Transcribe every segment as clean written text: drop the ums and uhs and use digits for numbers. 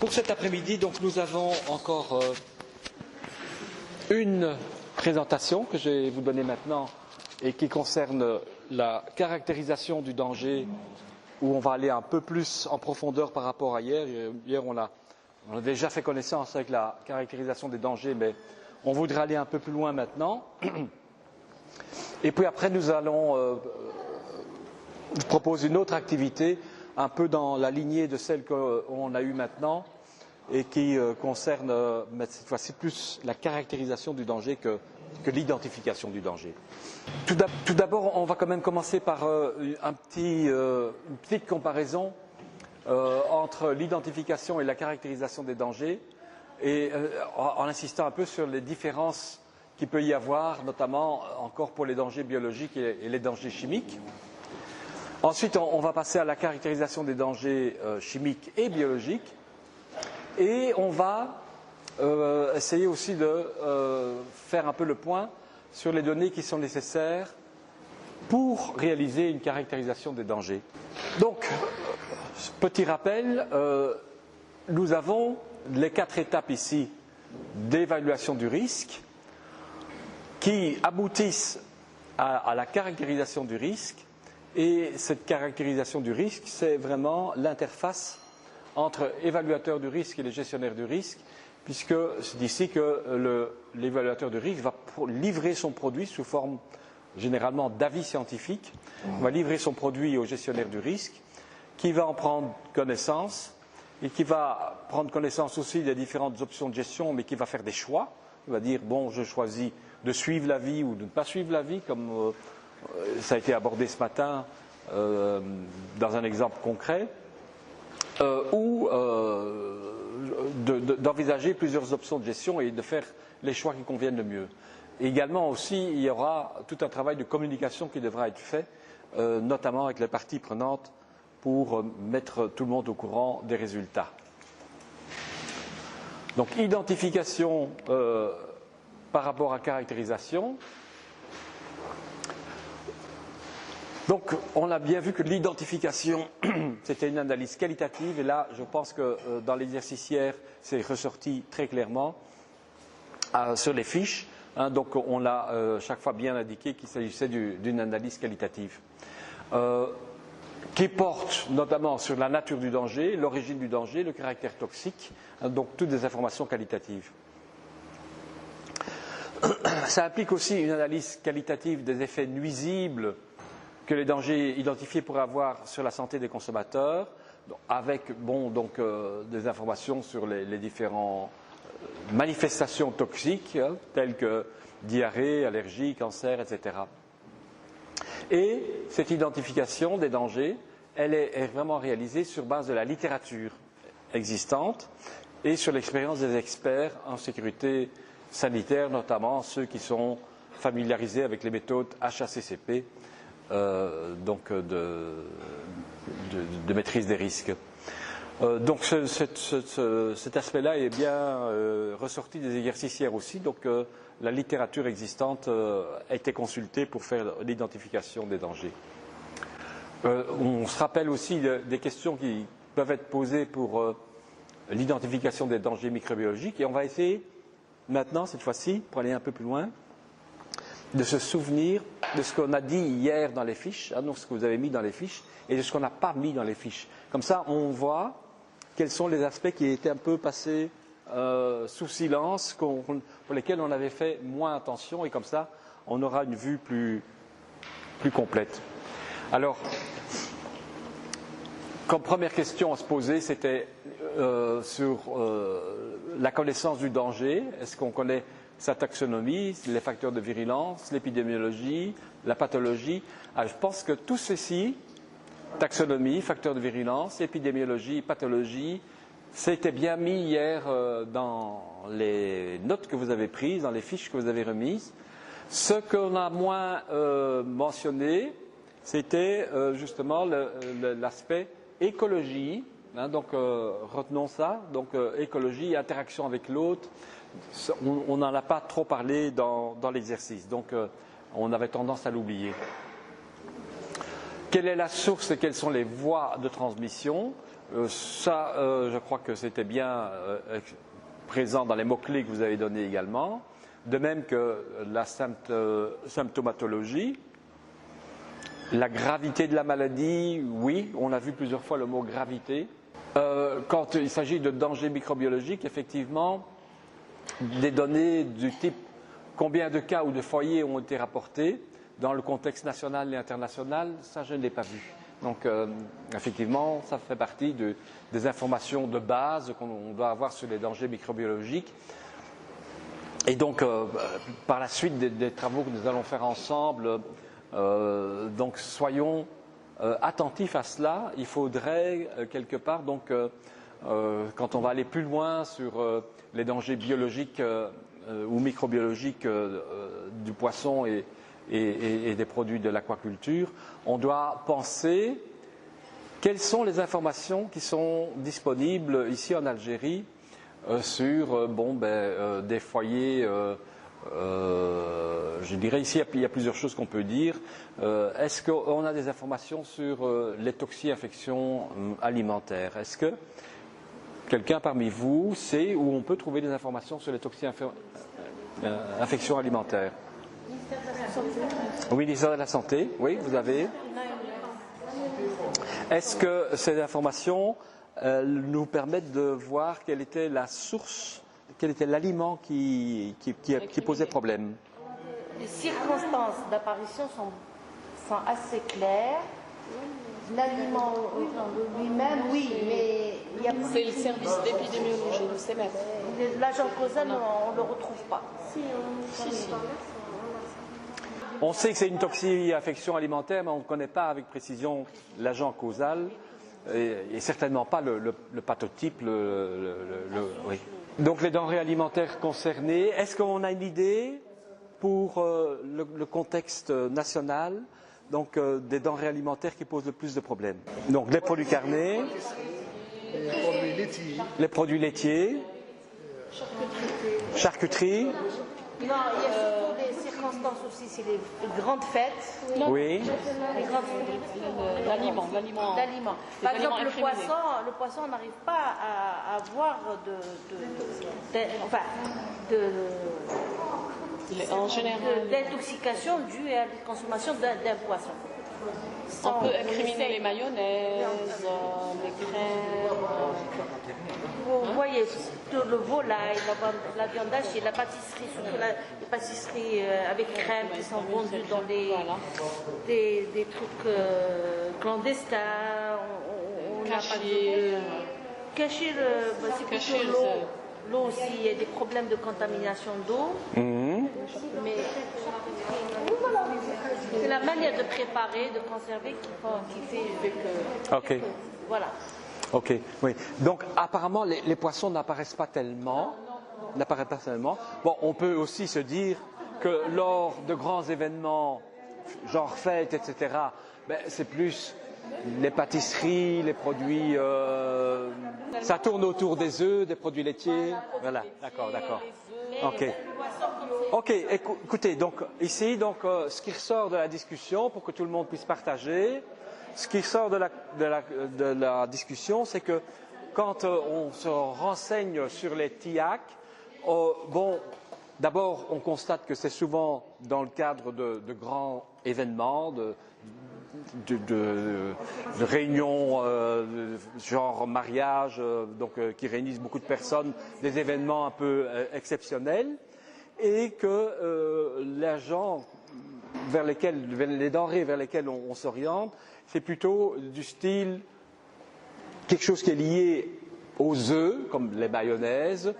Pour cet après-midi, donc, nous avons encore une présentation que je vais vous donner maintenant et qui concerne la caractérisation du danger, où on va aller un peu plus en profondeur par rapport à hier. Hier, on a déjà fait connaissance avec la caractérisation des dangers, mais on voudrait aller un peu plus loin maintenant. Et puis après, nous allons vous proposer une autre activité, un peu dans la lignée de celle qu'on a eue maintenant, et qui concerne cette fois-ci plus la caractérisation du danger que l'identification du danger. Tout d'abord, on va quand même commencer par une petite comparaison entre l'identification et la caractérisation des dangers, et en insistant un peu sur les différences qu'il peut y avoir, notamment encore pour les dangers biologiques et les dangers chimiques. Ensuite, on va passer à la caractérisation des dangers chimiques et biologiques, et on va essayer aussi de faire un peu le point sur les données qui sont nécessaires pour réaliser une caractérisation des dangers. Donc, petit rappel, nous avons les 4 étapes ici d'évaluation du risque qui aboutissent à la caractérisation du risque, et cette caractérisation du risque, c'est vraiment l'interface entre évaluateur du risque et les gestionnaires du risque, puisque c'est ici que l'évaluateur du risque va livrer son produit sous forme généralement d'avis scientifique. On va livrer son produit au gestionnaire du risque, qui va en prendre connaissance, et qui va prendre connaissance aussi des différentes options de gestion, mais qui va faire des choix. Il va dire, bon, je choisis de suivre l'avis ou de ne pas suivre l'avis, comme ça a été abordé ce matin dans un exemple concret, ou d'envisager plusieurs options de gestion et de faire les choix qui conviennent le mieux. Et également aussi, il y aura tout un travail de communication qui devra être fait, notamment avec les parties prenantes, pour mettre tout le monde au courant des résultats. Donc, identification par rapport à caractérisation. Donc, on a bien vu que l'identification, c'était une analyse qualitative, et là, je pense que dans l'exercice hier, c'est ressorti très clairement sur les fiches. Donc, on l'a chaque fois bien indiqué qu'il s'agissait d'une analyse qualitative, qui porte notamment sur la nature du danger, l'origine du danger, le caractère toxique, donc toutes des informations qualitatives. Ça implique aussi une analyse qualitative des effets nuisibles que les dangers identifiés pourraient avoir sur la santé des consommateurs, avec des informations sur les différentes manifestations toxiques, telles que diarrhée, allergie, cancer, etc. Et cette identification des dangers, elle est vraiment réalisée sur base de la littérature existante et sur l'expérience des experts en sécurité sanitaire, notamment ceux qui sont familiarisés avec les méthodes HACCP, de maîtrise des risques. Donc cet aspect-là est bien ressorti des exercices hier aussi. Donc la littérature existante a été consultée pour faire l'identification des dangers. On se rappelle aussi des questions qui peuvent être posées pour l'identification des dangers microbiologiques, et on va essayer maintenant, cette fois-ci, pour aller un peu plus loin, de se souvenir de ce qu'on a dit hier dans les fiches, donc ce que vous avez mis dans les fiches, et de ce qu'on n'a pas mis dans les fiches. Comme ça, on voit quels sont les aspects qui étaient un peu passés sous silence, pour lesquels on avait fait moins attention, et comme ça, on aura une vue plus complète. Alors, comme première question à se poser, c'était sur la connaissance du danger. Est-ce qu'on connaît sa taxonomie, les facteurs de virulence, l'épidémiologie, la pathologie? Alors, je pense que tout ceci, taxonomie, facteurs de virulence, épidémiologie, pathologie, c'était bien mis hier dans les notes que vous avez prises, dans les fiches que vous avez remises. Ce qu'on a moins mentionné, c'était justement l'aspect écologie. Donc retenons ça. Donc écologie, interaction avec l'autre. On n'en a pas trop parlé dans l'exercice. Donc on avait tendance à l'oublier. Quelle est la source et quelles sont les voies de transmission? Je crois que c'était bien présent dans les mots-clés que vous avez donnés également. De même que la symptomatologie. La gravité de la maladie, oui, on a vu plusieurs fois le mot gravité. Quand il s'agit de dangers microbiologiques, effectivement, des données du type combien de cas ou de foyers ont été rapportés dans le contexte national et international, ça je ne l'ai pas vu. Donc effectivement, ça fait partie des informations de base qu'on doit avoir sur les dangers microbiologiques. Et donc par la suite des travaux que nous allons faire ensemble, donc soyons attentifs à cela. Il faudrait quelque part, donc, quand on va aller plus loin sur les dangers biologiques ou microbiologiques du poisson et des produits de l'aquaculture, on doit penser quelles sont les informations qui sont disponibles ici en Algérie sur des foyers. Je dirais ici, il y a plusieurs choses qu'on peut dire. Est-ce qu'on a des informations sur les toxi-infections alimentaires? Est-ce que quelqu'un parmi vous sait où on peut trouver des informations sur les toxi-infections alimentaires? Oui, ministère de la Santé, oui, vous avez. Est-ce que ces informations nous permettent de voir quelle était la source, quel était l'aliment qui posait problème? Les circonstances d'apparition sont assez claires. L'aliment lui-même, oui, mais il y a... C'est le service d'épidémiologie du CEMEF. L'agent causal, on ne le retrouve pas. Si. On sait que c'est une toxi-infection alimentaire, mais on ne connaît pas avec précision l'agent causal et certainement pas le pathotype. Oui. Donc les denrées alimentaires concernées, est-ce qu'on a une idée pour le contexte national, donc des denrées alimentaires qui posent le plus de problèmes? Donc les produits carnés, les produits laitiers, charcuterie. Non, il y a surtout des circonstances aussi, c'est les grandes fêtes. Oui. Les grandes fêtes. L'aliment. Par exemple, le poisson, on n'arrive pas à avoir d'intoxication due à la consommation d'un poisson. On peut incriminer les mayonnaises, les crèmes. Vous voyez, le volaille, la viande hachée, la pâtisserie, surtout les pâtisseries avec crème qui sont vendues dans des trucs clandestins. Cacher c'est plutôt l'eau. L'eau aussi, il y a des problèmes de contamination d'eau. Mais c'est la manière de préparer, de conserver qui fait que... Ok. Voilà. Ok, oui. Donc apparemment les poissons n'apparaissent pas tellement. Bon, on peut aussi se dire que lors de grands événements, genre fêtes, etc., c'est plus les pâtisseries, les produits... ça tourne autour des œufs, des produits laitiers. Voilà, d'accord. Ok, écoutez, donc ici, ce qui ressort de la discussion, pour que tout le monde puisse partager, ce qui ressort de la discussion, c'est que quand on se renseigne sur les TIAC, d'abord on constate que c'est souvent dans le cadre de grands événements, de réunions genre mariage, qui réunissent beaucoup de personnes, des événements un peu exceptionnels, et que l'agent les denrées vers lesquelles on s'oriente, c'est plutôt du style quelque chose qui est lié aux œufs, comme les mayonnaises,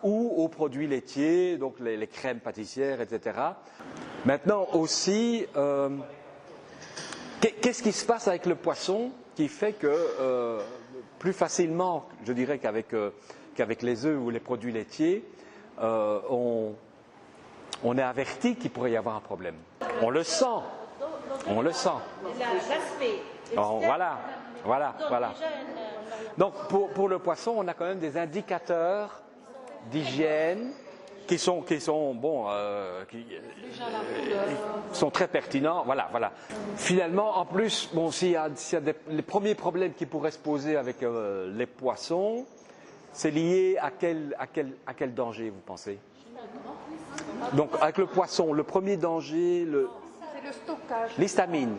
ou aux produits laitiers, donc les crèmes pâtissières, etc. Maintenant aussi, qu'est-ce qui se passe avec le poisson qui fait que plus facilement, je dirais qu'avec les œufs ou les produits laitiers, on est averti qu'il pourrait y avoir un problème. On le sent. L'aspect. Voilà. Donc pour le poisson, on a quand même des indicateurs d'hygiène qui sont sont très pertinents. Voilà, voilà. Finalement, en plus, bon, s'il y a les premiers problèmes qui pourraient se poser avec les poissons, c'est lié à quel danger, vous pensez? Donc, avec le poisson, le premier danger, C'est le stockage. l'histamine.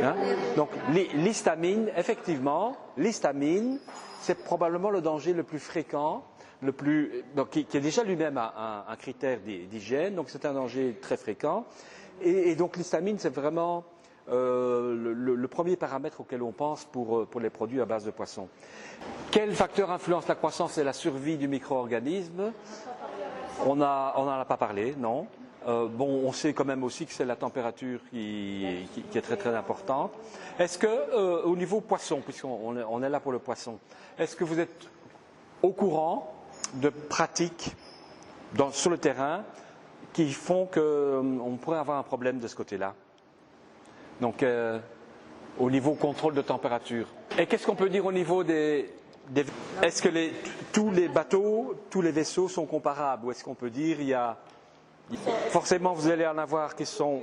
Hein? Donc, l'histamine, effectivement, l'histamine, c'est probablement le danger le plus fréquent, donc, qui est déjà lui-même un critère d'hygiène, donc c'est un danger très fréquent. Et donc, l'histamine, c'est vraiment le premier paramètre auquel on pense pour les produits à base de poisson. Quel facteur influence la croissance et la survie du micro-organisme? On n'en a pas parlé, non. On sait quand même aussi que c'est la température qui est très très importante. Est-ce que, au niveau poisson, puisqu'on est là pour le poisson, est-ce que vous êtes au courant de pratiques sur le terrain qui font qu'on pourrait avoir un problème de ce côté-là? Donc, au niveau contrôle de température. Et qu'est-ce qu'on peut dire au niveau est-ce que tous les bateaux, tous les vaisseaux sont comparables? Ou est-ce qu'on peut dire forcément, vous allez en avoir qui sont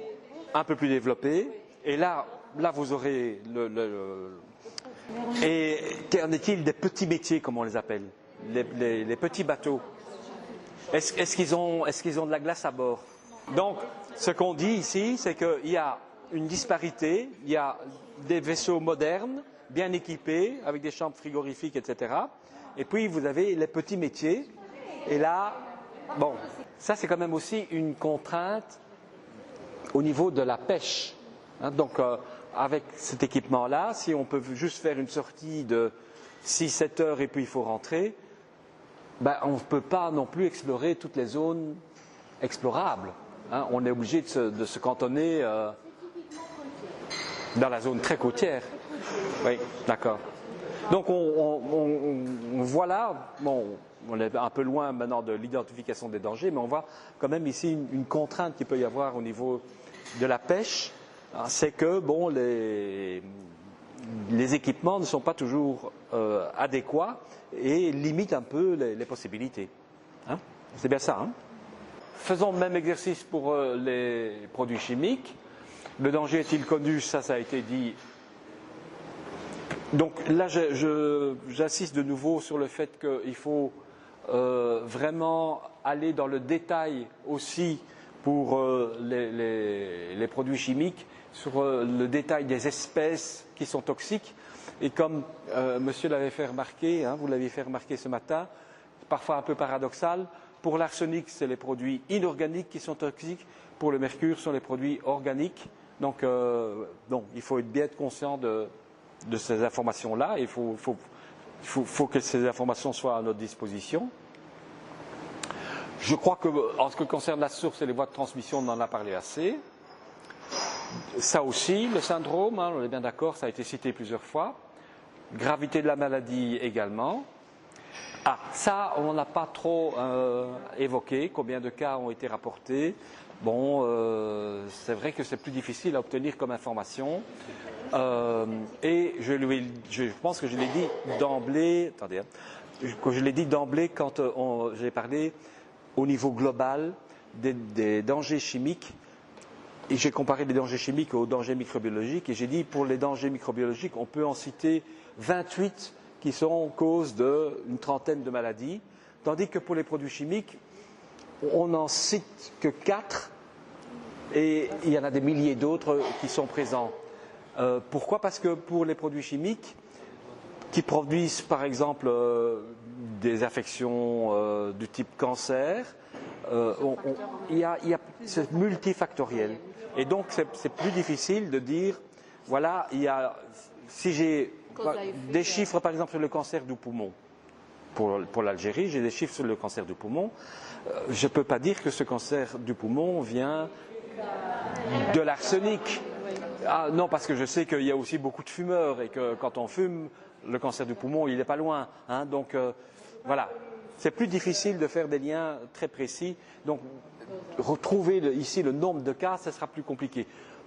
un peu plus développés. Et là vous aurez Et qu'en est-il des petits métiers, comme on les appelle, les petits bateaux? Est-ce qu'ils ont de la glace à bord? Donc, ce qu'on dit ici, c'est qu'il y a une disparité. Il y a des vaisseaux modernes, bien équipés, avec des chambres frigorifiques, etc. Et puis, vous avez les petits métiers. Et là, bon, ça c'est quand même aussi une contrainte au niveau de la pêche. Hein, donc, avec cet équipement-là, si on peut juste faire une sortie de 6-7 heures et puis il faut rentrer, on ne peut pas non plus explorer toutes les zones explorables. Hein, on est obligé de se cantonner dans la zone très côtière. Oui, d'accord. Donc on voit là, on est un peu loin maintenant de l'identification des dangers, mais on voit quand même ici une contrainte qu'il peut y avoir au niveau de la pêche, c'est que les équipements ne sont pas toujours adéquats et limitent un peu les possibilités. Hein? C'est bien ça. Hein? Faisons le même exercice pour les produits chimiques. Le danger est-il connu? Ça a été dit. Donc là, j'insiste de nouveau sur le fait qu'il faut vraiment aller dans le détail aussi pour les produits chimiques, sur le détail des espèces qui sont toxiques. Et comme monsieur l'avait fait remarquer, vous l'aviez fait remarquer ce matin, parfois un peu paradoxal, pour l'arsenic, c'est les produits inorganiques qui sont toxiques, pour le mercure, ce sont les produits organiques. Donc, il faut bien être conscient de ces informations-là. Il faut que ces informations soient à notre disposition. Je crois qu'en ce qui concerne la source et les voies de transmission, on en a parlé assez. Ça aussi, le syndrome, on est bien d'accord, ça a été cité plusieurs fois. Gravité de la maladie également. Ça, on n'a pas trop évoqué. Combien de cas ont été rapportés? C'est vrai que c'est plus difficile à obtenir comme information. Et je pense que je l'ai dit d'emblée. Attendez, je l'ai dit d'emblée quand j'ai parlé au niveau global des dangers chimiques. Et j'ai comparé les dangers chimiques aux dangers microbiologiques. Et j'ai dit pour les dangers microbiologiques, on peut en citer 28 qui sont cause d'une trentaine de maladies, tandis que pour les produits chimiques, on n'en cite que 4 et il y en a des milliers d'autres qui sont présents. Pourquoi? Parce que pour les produits chimiques qui produisent par exemple des affections du type cancer, c'est multifactoriel. Et donc c'est plus difficile de dire, voilà, si j'ai des chiffres par exemple sur le cancer du poumon, pour l'Algérie, j'ai des chiffres sur le cancer du poumon, je ne peux pas dire que ce cancer du poumon vient de l'arsenic. Non, parce que je sais qu'il y a aussi beaucoup de fumeurs et que quand on fume, le cancer du poumon, il n'est pas loin. Donc voilà, c'est plus difficile de faire des liens très précis. Donc retrouver ici le nombre de cas, ça sera plus compliqué.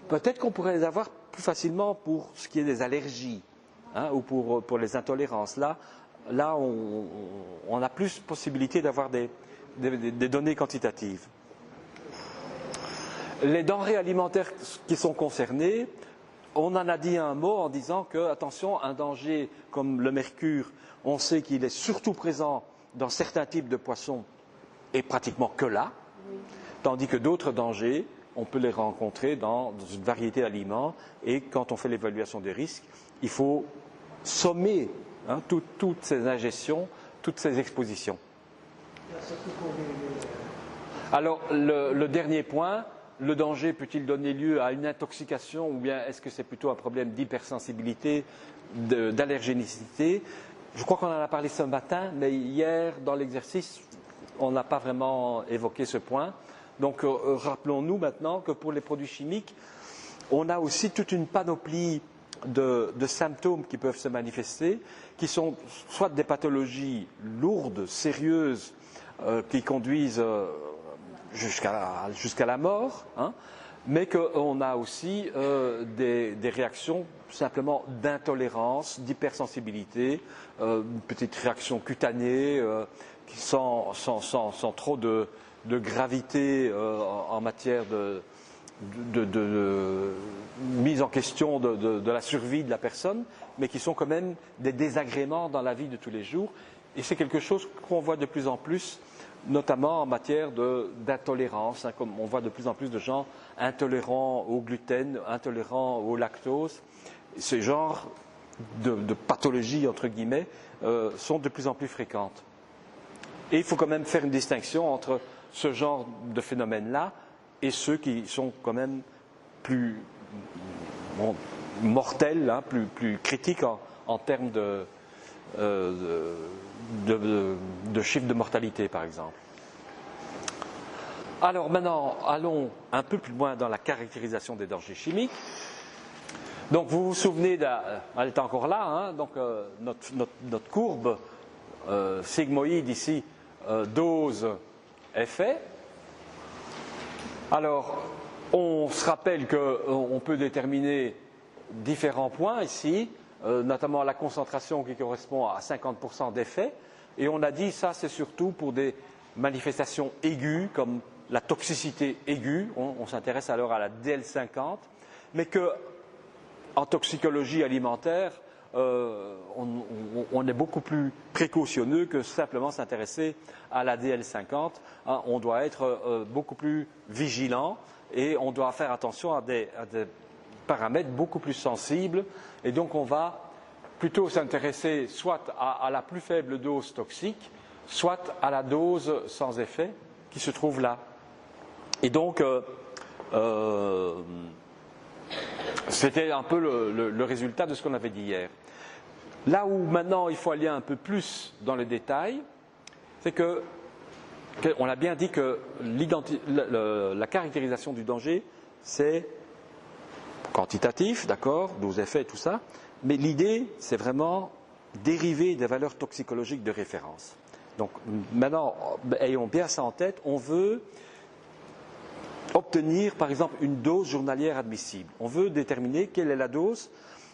Peut-être qu'on pourrait les avoir plus facilement pour ce qui est des allergies ou pour les intolérances. Là on a plus possibilité d'avoir des des données quantitatives. Les denrées alimentaires qui sont concernées, on en a dit un mot en disant que, attention, un danger comme le mercure, on sait qu'il est surtout présent dans certains types de poissons et pratiquement que là, tandis que d'autres dangers, on peut les rencontrer dans une variété d'aliments et quand on fait l'évaluation des risques, il faut sommer toutes ces ingestions, toutes ces expositions. Alors, le dernier point, le danger peut-il donner lieu à une intoxication ou bien est-ce que c'est plutôt un problème d'hypersensibilité, d'allergénicité? Je crois qu'on en a parlé ce matin, mais hier, dans l'exercice, on n'a pas vraiment évoqué ce point. Donc, rappelons-nous maintenant que pour les produits chimiques, on a aussi toute une panoplie de symptômes qui peuvent se manifester, qui sont soit des pathologies lourdes, sérieuses, qui conduisent jusqu'à la mort, mais qu'on a aussi des réactions simplement d'intolérance, d'hypersensibilité, une petite réaction cutanée, sans trop de gravité en matière de mise en question de la survie de la personne, mais qui sont quand même des désagréments dans la vie de tous les jours. Et c'est quelque chose qu'on voit de plus en plus, notamment en matière d'intolérance, comme on voit de plus en plus de gens intolérants au gluten, intolérants au lactose. Ces genres de pathologies, entre guillemets, sont de plus en plus fréquentes. Et il faut quand même faire une distinction entre ce genre de phénomènes-là et ceux qui sont quand même plus mortels, plus critiques en termes de chiffre de mortalité, par exemple. Alors maintenant, allons un peu plus loin dans la caractérisation des dangers chimiques. Donc vous vous souvenez, elle est encore là, donc notre courbe sigmoïde ici, dose, effet. Alors, on se rappelle qu'on peut déterminer différents points ici, notamment la concentration qui correspond à 50% d'effet. Et on a dit ça, c'est surtout pour des manifestations aiguës, comme la toxicité aiguë. On s'intéresse alors à la DL50, mais que en toxicologie alimentaire, on est beaucoup plus précautionneux que simplement s'intéresser à la DL50. On doit être beaucoup plus vigilant et on doit faire attention à des paramètres beaucoup plus sensibles. Et donc on va plutôt s'intéresser soit à la plus faible dose toxique, soit à la dose sans effet qui se trouve là. Et donc, c'était un peu le résultat de ce qu'on avait dit hier. Là où maintenant il faut aller un peu plus dans le détail, c'est qu'on a bien dit que la caractérisation du danger, c'est quantitatif, d'accord, dose effet et tout ça, mais l'idée, c'est vraiment dériver des valeurs toxicologiques de référence. Donc maintenant, ayons bien ça en tête, on veut obtenir par exemple une dose journalière admissible. On veut déterminer quelle est la dose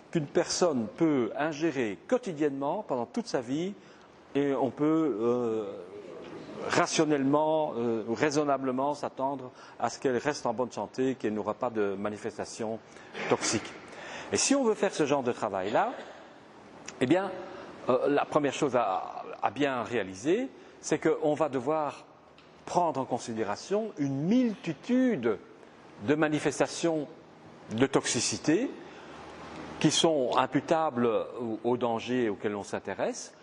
qu'une personne peut ingérer quotidiennement pendant toute sa vie et on peut rationnellement, raisonnablement s'attendre à ce qu'elle reste en bonne santé, qu'elle n'aura pas de manifestations toxiques. Et si on veut faire ce genre de travail-là, eh bien, la première chose à bien réaliser, c'est qu'on va devoir prendre en considération une multitude de manifestations de toxicité qui sont imputables aux dangers auxquels on s'intéresse.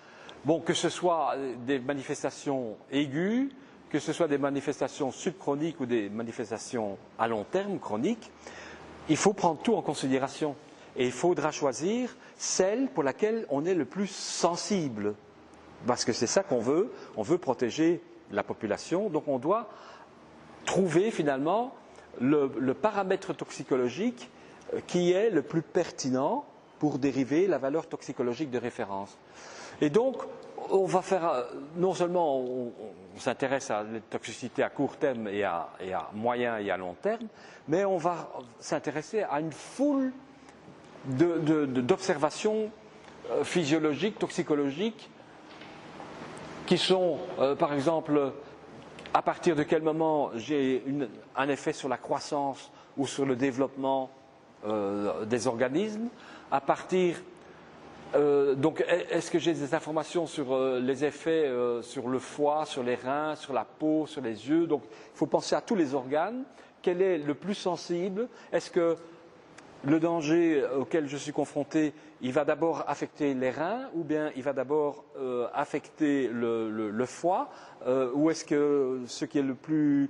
Bon, que ce soit des manifestations aiguës, que ce soit des manifestations subchroniques ou des manifestations à long terme, chroniques, il faut prendre tout en considération. Et il faudra choisir celle pour laquelle on est le plus sensible. Parce que c'est ça qu'on veut. On veut protéger la population. Donc on doit trouver finalement le paramètre toxicologique qui est le plus pertinent pour dériver la valeur toxicologique de référence. Et donc, on va faire, non seulement on s'intéresse à la toxicité à court terme et à moyen et à long terme, mais on va s'intéresser à une foule d'observations physiologiques, toxicologiques, qui sont, par exemple, à partir de quel moment j'ai un effet sur la croissance ou sur le développement des organismes, à partir donc est-ce que j'ai des informations sur les effets sur le foie, sur les reins, sur la peau, sur les yeux. Donc il faut penser à tous les organes. Quel est le plus sensible? Est-ce que le danger auquel je suis confronté, il va d'abord affecter les reins ou bien il va d'abord affecter le foie ou est-ce que ce qui est le plus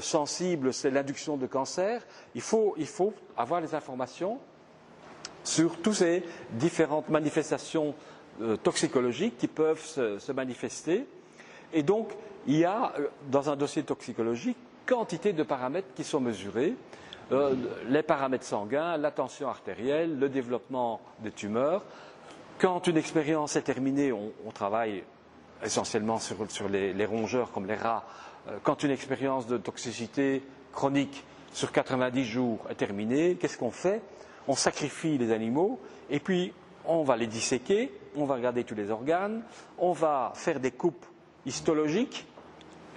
sensible, c'est l'induction de cancer? Il faut avoir les informations sur toutes ces différentes manifestations toxicologiques qui peuvent se manifester. Et donc, il y a dans un dossier toxicologique quantité de paramètres qui sont mesurés. Les paramètres sanguins, la tension artérielle, le développement des tumeurs. Quand une expérience est terminée, on travaille essentiellement sur les rongeurs comme les rats. Quand une expérience de toxicité chronique sur 90 jours est terminée, qu'est-ce qu'on fait? On sacrifie les animaux et puis on va les disséquer, on va regarder tous les organes, on va faire des coupes histologiques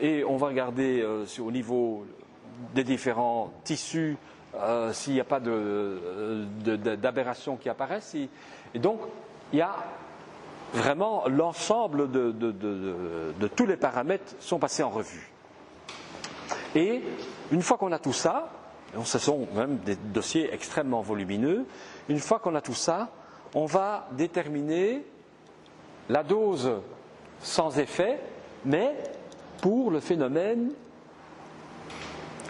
et on va regarder au niveau des différents tissus s'il n'y a pas d'aberration qui apparaissent. Et donc, il y a vraiment l'ensemble de tous les paramètres sont passés en revue. Et une fois qu'on a tout ça, ce sont même des dossiers extrêmement volumineux, une fois qu'on a tout ça, on va déterminer la dose sans effet, mais pour le phénomène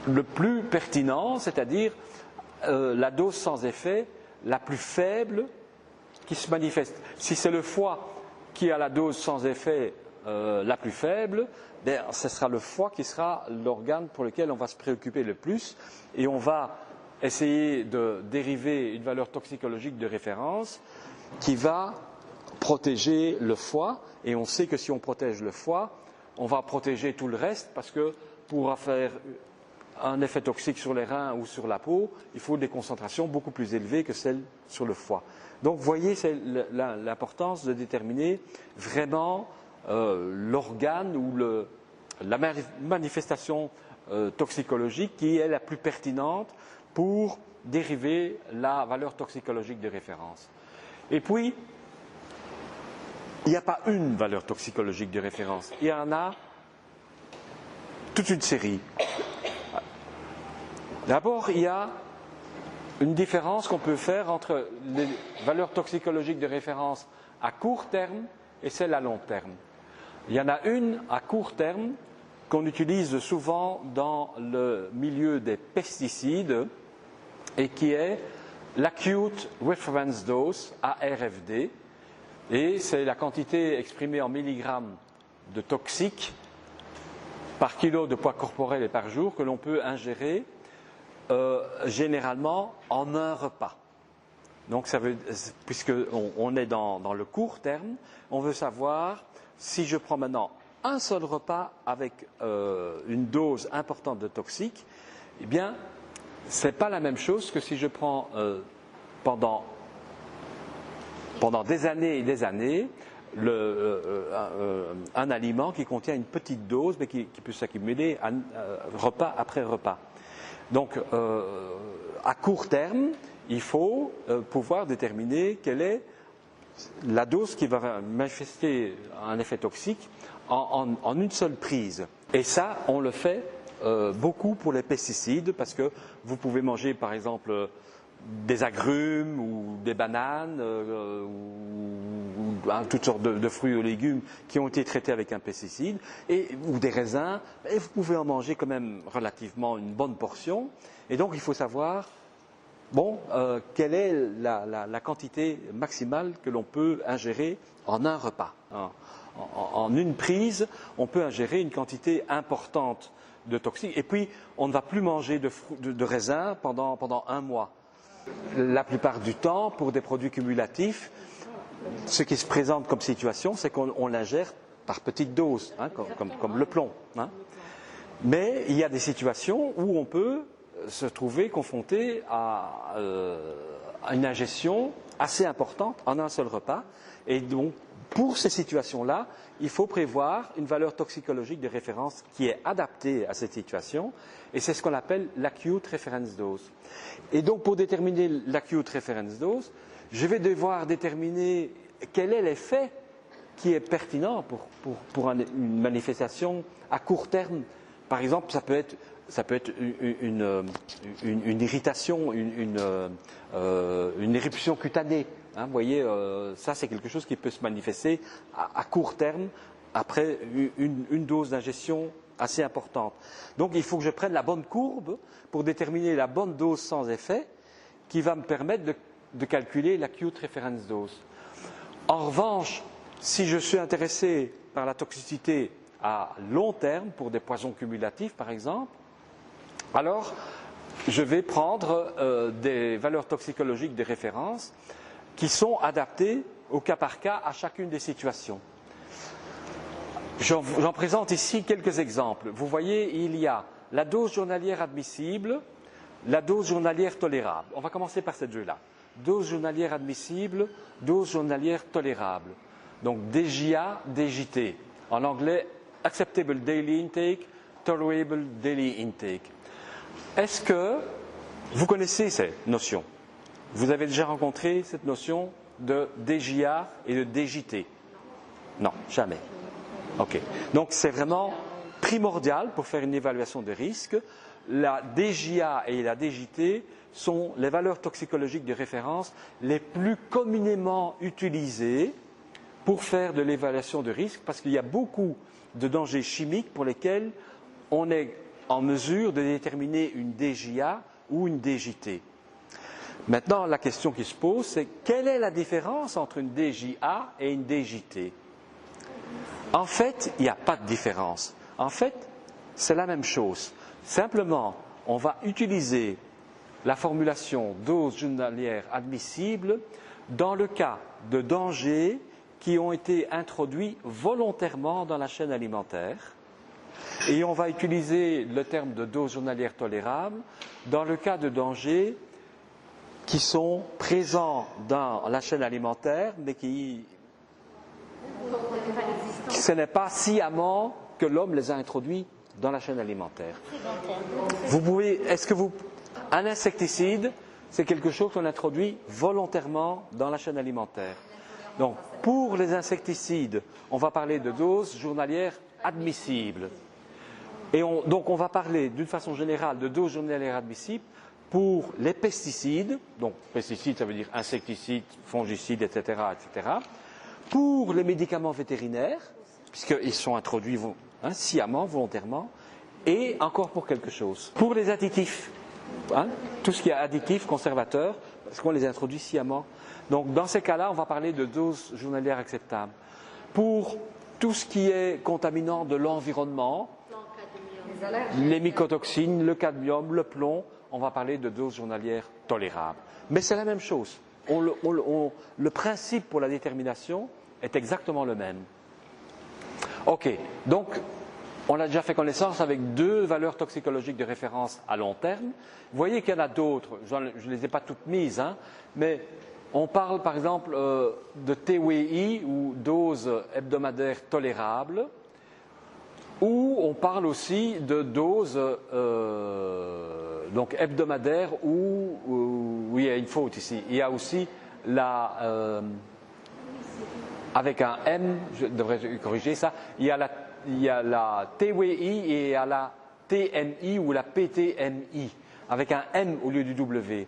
le plus pertinent, c'est-à-dire la dose sans effet la plus faible qui se manifeste. Si c'est le foie qui a la dose sans effet la plus faible, ce sera le foie qui sera l'organe pour lequel on va se préoccuper le plus et on va essayer de dériver une valeur toxicologique de référence qui va protéger le foie. Et on sait que si on protège le foie, on va protéger tout le reste parce que pour faire un effet toxique sur les reins ou sur la peau, il faut des concentrations beaucoup plus élevées que celles sur le foie. Donc, vous voyez, c'est l'importance de déterminer vraiment l'organe ou la manifestation toxicologique qui est la plus pertinente pour dériver la valeur toxicologique de référence. Et puis, il n'y a pas une valeur toxicologique de référence, il y en a toute une série. D'abord, il y a une différence qu'on peut faire entre les valeurs toxicologiques de référence à court terme et celles à long terme. Il y en a une à court terme qu'on utilise souvent dans le milieu des pesticides et qui est l'Acute Reference Dose, ARFD, et c'est la quantité exprimée en milligrammes de toxiques par kilo de poids corporel et par jour que l'on peut ingérer généralement en un repas. Donc, puisqu'on est dans le court terme, on veut savoir si je prends maintenant un seul repas avec une dose importante de toxiques, eh bien, ce n'est pas la même chose que si je prends pendant des années et des années un aliment qui contient une petite dose mais qui peut s'accumuler repas après repas. Donc, à court terme, il faut pouvoir déterminer quelle est la dose qui va manifester un effet toxique en une seule prise. Et ça, on le fait beaucoup pour les pesticides parce que vous pouvez manger, par exemple, des agrumes ou des bananes ou toutes sortes de fruits ou légumes qui ont été traités avec un pesticide ou des raisins, et vous pouvez en manger quand même relativement une bonne portion. Et donc il faut savoir quelle est la quantité maximale que l'on peut ingérer en un repas. En une prise, on peut ingérer une quantité importante de toxiques et puis on ne va plus manger de raisins pendant un mois. La plupart du temps, pour des produits cumulatifs, ce qui se présente comme situation, c'est qu'on l'ingère par petites doses, comme le plomb. Mais il y a des situations où on peut se trouver confronté à une ingestion assez importante en un seul repas. Et donc, pour ces situations-là, il faut prévoir une valeur toxicologique de référence qui est adaptée à cette situation, et c'est ce qu'on appelle l'acute reference dose. Et donc, pour déterminer l'acute reference dose, je vais devoir déterminer quel est l'effet qui est pertinent pour une manifestation à court terme. Par exemple, ça peut être une irritation, une éruption cutanée. Hein, vous voyez, ça c'est quelque chose qui peut se manifester à court terme après une dose d'ingestion assez importante. Donc il faut que je prenne la bonne courbe pour déterminer la bonne dose sans effet qui va me permettre de calculer l'acute reference dose. En revanche, si je suis intéressé par la toxicité à long terme, pour des poisons cumulatifs par exemple, alors je vais prendre des valeurs toxicologiques de référence qui sont adaptées au cas par cas à chacune des situations. J'en présente ici quelques exemples. Vous voyez, il y a la dose journalière admissible, la dose journalière tolérable. On va commencer par ces deux-là. Dose journalière admissible, dose journalière tolérable. Donc DJA, DJT. En anglais, Acceptable Daily Intake, Tolerable Daily Intake. Est-ce que vous connaissez ces notions? Vous avez déjà rencontré cette notion de DJA et de DJT? Non, jamais. Ok. Donc c'est vraiment primordial pour faire une évaluation de risque. La DJA et la DJT sont les valeurs toxicologiques de référence les plus communément utilisées pour faire de l'évaluation de risque, parce qu'il y a beaucoup de dangers chimiques pour lesquels on est en mesure de déterminer une DJA ou une DJT. Maintenant, la question qui se pose, c'est quelle est la différence entre une DJA et une DJT? En fait, il n'y a pas de différence. En fait, c'est la même chose. Simplement, on va utiliser la formulation dose journalière admissible dans le cas de dangers qui ont été introduits volontairement dans la chaîne alimentaire. Et on va utiliser le terme de dose journalière tolérable dans le cas de dangers qui sont présents dans la chaîne alimentaire, mais ce n'est pas sciemment que l'homme les a introduits dans la chaîne alimentaire. Un insecticide, c'est quelque chose qu'on introduit volontairement dans la chaîne alimentaire. Donc, pour les insecticides, on va parler de dose journalière admissible. Et donc, on va parler d'une façon générale de dose journalière admissible pour les pesticides. Donc, pesticides, ça veut dire insecticides, fongicides, etc., etc. Pour les médicaments vétérinaires, puisqu'ils sont introduits sciemment, volontairement, et encore pour quelque chose. Pour les additifs, tout ce qui est additif, conservateur, parce qu'on les introduit sciemment. Donc dans ces cas-là, on va parler de dose journalière acceptable. Pour tout ce qui est contaminant de l'environnement, les mycotoxines, le cadmium, le plomb, on va parler de dose journalière tolérable. Mais c'est la même chose. Le principe pour la détermination est exactement le même. Ok, donc on a déjà fait connaissance avec deux valeurs toxicologiques de référence à long terme. Vous voyez qu'il y en a d'autres, je ne les ai pas toutes mises, mais on parle par exemple de TWI ou dose hebdomadaire tolérable, ou on parle aussi de dose donc hebdomadaire ou oui, il y a une faute ici. Il y a aussi avec un M, je devrais corriger ça, il y a la TWI et il y a la TMI ou la PTMI, avec un M au lieu du W.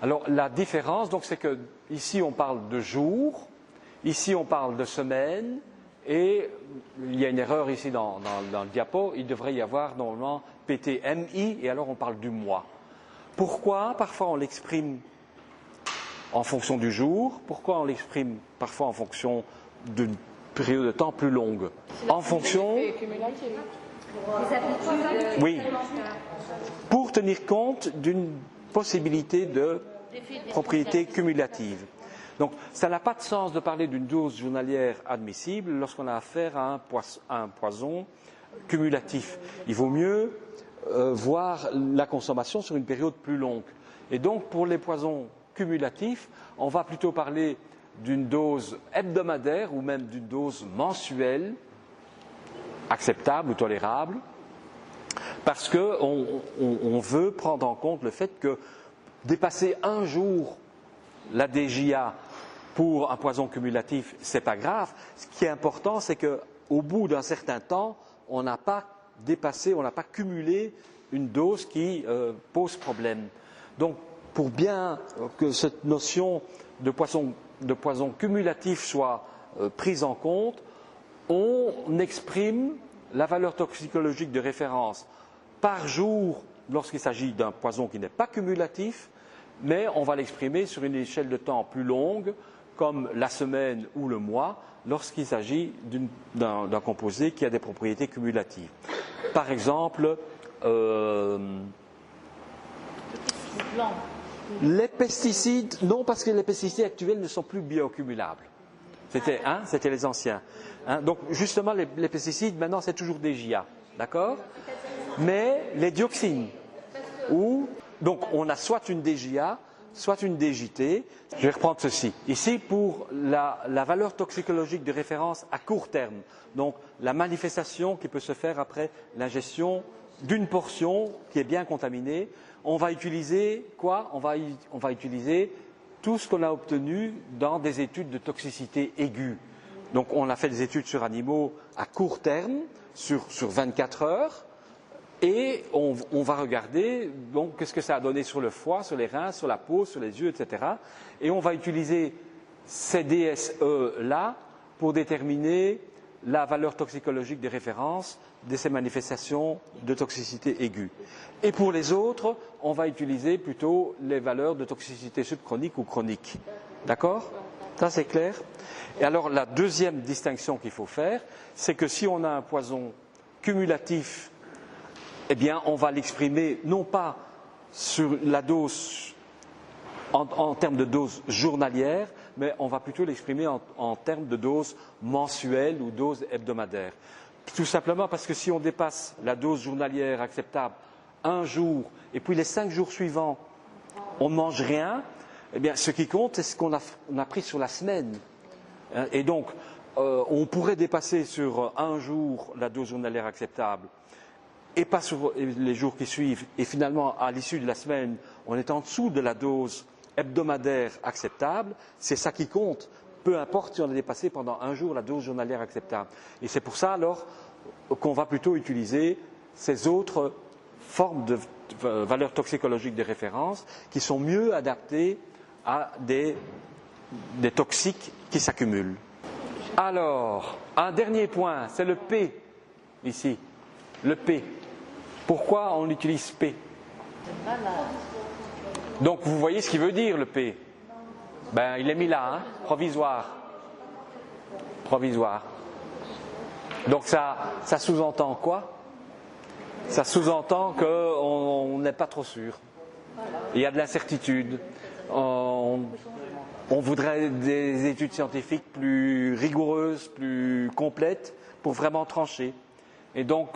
Alors la différence, donc, c'est que ici on parle de jours, ici on parle de semaines, et il y a une erreur ici dans le diapo, il devrait y avoir normalement PTMI, et alors on parle du mois. Pourquoi parfois on l'exprime en fonction du jour? Pourquoi on l'exprime parfois en fonction d'une période de temps plus longue? En fonction... Oui. Pour tenir compte d'une possibilité de propriété cumulative. Donc, ça n'a pas de sens de parler d'une dose journalière admissible lorsqu'on a affaire à un poison cumulatif. Il vaut mieux voir la consommation sur une période plus longue. Et donc, pour les poisons cumulatifs, on va plutôt parler d'une dose hebdomadaire ou même d'une dose mensuelle acceptable ou tolérable, parce qu'on veut prendre en compte le fait que dépasser un jour la DJA pour un poison cumulatif, ce n'est pas grave. Ce qui est important, c'est qu'au bout d'un certain temps, on n'a pas dépassé, on n'a pas cumulé une dose qui pose problème. Donc, pour bien que cette notion de poison cumulatif soit prise en compte, on exprime la valeur toxicologique de référence par jour lorsqu'il s'agit d'un poison qui n'est pas cumulatif, mais on va l'exprimer sur une échelle de temps plus longue, comme la semaine ou le mois, lorsqu'il s'agit d'un composé qui a des propriétés cumulatives. Par exemple, les pesticides, non, parce que les pesticides actuels ne sont plus bioaccumulables. C'était les anciens. Donc justement, les pesticides, maintenant, c'est toujours des DJA, d'accord? Mais les dioxines, donc on a soit une DJA, soit une DJT. Je vais reprendre ceci. Ici, pour la valeur toxicologique de référence à court terme, donc la manifestation qui peut se faire après l'ingestion d'une portion qui est bien contaminée, on va utiliser quoi? On va utiliser tout ce qu'on a obtenu dans des études de toxicité aiguë. Donc on a fait des études sur animaux à court terme, sur 24 heures, et on va regarder donc qu'est-ce que ça a donné sur le foie, sur les reins, sur la peau, sur les yeux, etc. Et on va utiliser ces DSE-là pour déterminer la valeur toxicologique des références de ces manifestations de toxicité aiguë. Et pour les autres, on va utiliser plutôt les valeurs de toxicité subchronique ou chronique. D'accord? Ça, c'est clair? Et alors, la deuxième distinction qu'il faut faire, c'est que si on a un poison cumulatif, eh bien, on va l'exprimer non pas sur la dose en termes de dose journalière, mais on va plutôt l'exprimer en termes de dose mensuelle ou dose hebdomadaire. Tout simplement parce que si on dépasse la dose journalière acceptable un jour, et puis les 5 jours suivants, on ne mange rien, eh bien, ce qui compte, c'est ce qu'on a pris sur la semaine. Et donc, on pourrait dépasser sur un jour la dose journalière acceptable, et pas sur les jours qui suivent, et finalement, à l'issue de la semaine, on est en dessous de la dose hebdomadaire acceptable, c'est ça qui compte, peu importe si on a dépassé pendant un jour la dose journalière acceptable. Et c'est pour ça alors qu'on va plutôt utiliser ces autres formes de valeurs toxicologiques de référence qui sont mieux adaptées à des toxiques qui s'accumulent. Alors, un dernier point, c'est le P, ici, le P. Pourquoi on utilise P? Donc vous voyez ce qu'il veut dire le P. Ben, il est mis là, hein, provisoire. Provisoire. Donc ça sous-entend quoi? Ça sous-entend qu'on n'est pas trop sûr. Il y a de l'incertitude. On voudrait des études scientifiques plus rigoureuses, plus complètes, pour vraiment trancher. Et donc,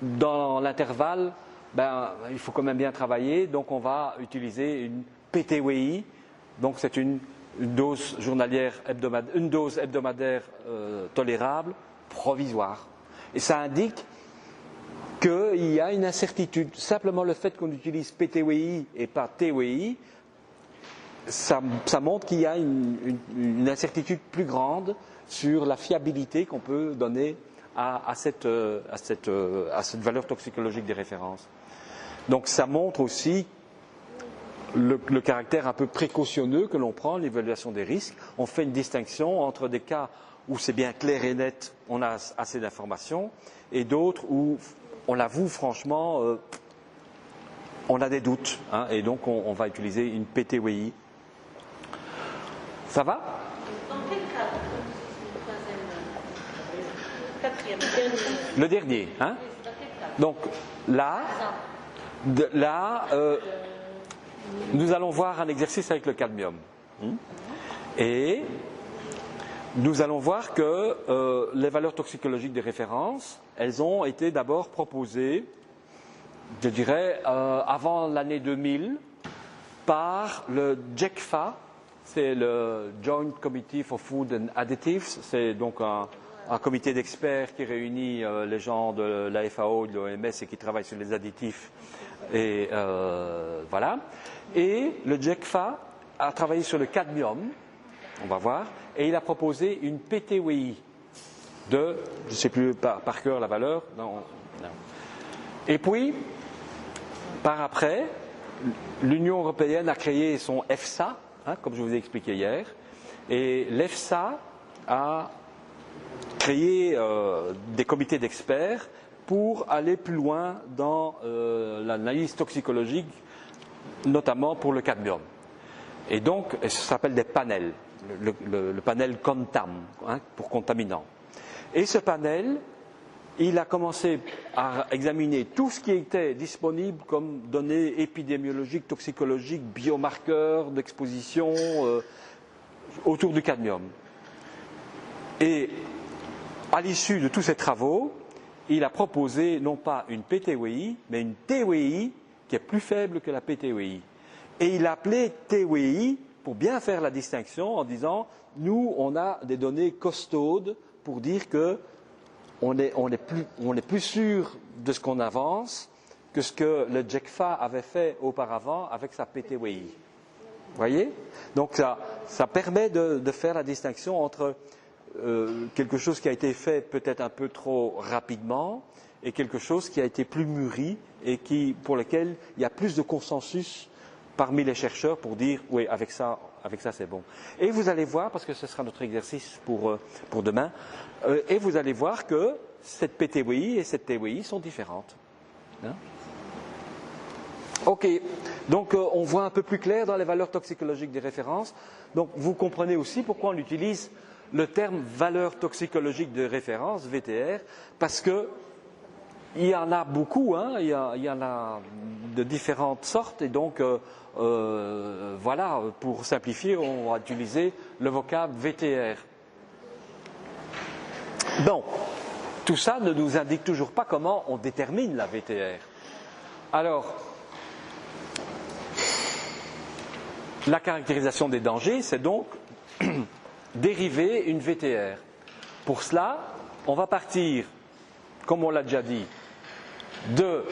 dans l'intervalle, il faut quand même bien travailler, donc on va utiliser une PTWI, donc c'est une dose journalière hebdomadaire, une dose hebdomadaire tolérable, provisoire. Et ça indique qu'il y a une incertitude. Simplement le fait qu'on utilise PTWI et pas TWI, ça montre qu'il y a une incertitude plus grande sur la fiabilité qu'on peut donner à cette valeur toxicologique des références. Donc ça montre aussi le caractère un peu précautionneux que l'on prend, l'évaluation des risques. On fait une distinction entre des cas où c'est bien clair et net, on a assez d'informations, et d'autres où on l'avoue franchement, on a des doutes, hein, et donc on va utiliser une PTWI. Ça va? Dans quel cas le quatrième, le dernier, hein? Donc là, nous allons voir un exercice avec le cadmium. Et nous allons voir que les valeurs toxicologiques des références, elles ont été d'abord proposées, je dirais, avant l'année 2000, par le JECFA, c'est le Joint Committee for Food and Additives. C'est donc un comité d'experts qui réunit les gens de la FAO, de l'OMS et qui travaillent sur les additifs. Et voilà. Et le JECFA a travaillé sur le cadmium, on va voir, et il a proposé une PTWI de, je ne sais plus par cœur la valeur, non. Et puis, par après, l'Union européenne a créé son EFSA, comme je vous ai expliqué hier, et l'EFSA a créé des comités d'experts pour aller plus loin dans l'analyse toxicologique, notamment pour le cadmium. Et donc, ça s'appelle des panels, le panel CONTAM, pour contaminants. Et ce panel, il a commencé à examiner tout ce qui était disponible comme données épidémiologiques, toxicologiques, biomarqueurs d'exposition autour du cadmium. Et à l'issue de tous ces travaux, il a proposé non pas une PTWI, mais une TWI qui est plus faible que la PTWI. Et il a appelé TWI pour bien faire la distinction en disant nous, on a des données costaudes pour dire que on est plus sûr de ce qu'on avance que ce que le JECFA avait fait auparavant avec sa PTWI. Vous voyez? Donc ça permet de faire la distinction entre quelque chose qui a été fait peut-être un peu trop rapidement et quelque chose qui a été plus mûri et pour lequel il y a plus de consensus parmi les chercheurs pour dire oui, avec ça c'est bon. Et vous allez voir, parce que ce sera notre exercice pour demain, et vous allez voir que cette PTWI et cette TWI sont différentes. Ok, donc on voit un peu plus clair dans les valeurs toxicologiques des références. Donc vous comprenez aussi pourquoi on utilise le terme valeur toxicologique de référence, VTR, parce que il y en a beaucoup, il y en a de différentes sortes, et donc voilà, pour simplifier, on va utiliser le vocable VTR. Bon, tout ça ne nous indique toujours pas comment on détermine la VTR. Alors, la caractérisation des dangers, c'est donc dériver une VTR. Pour cela, on va partir, comme on l'a déjà dit, de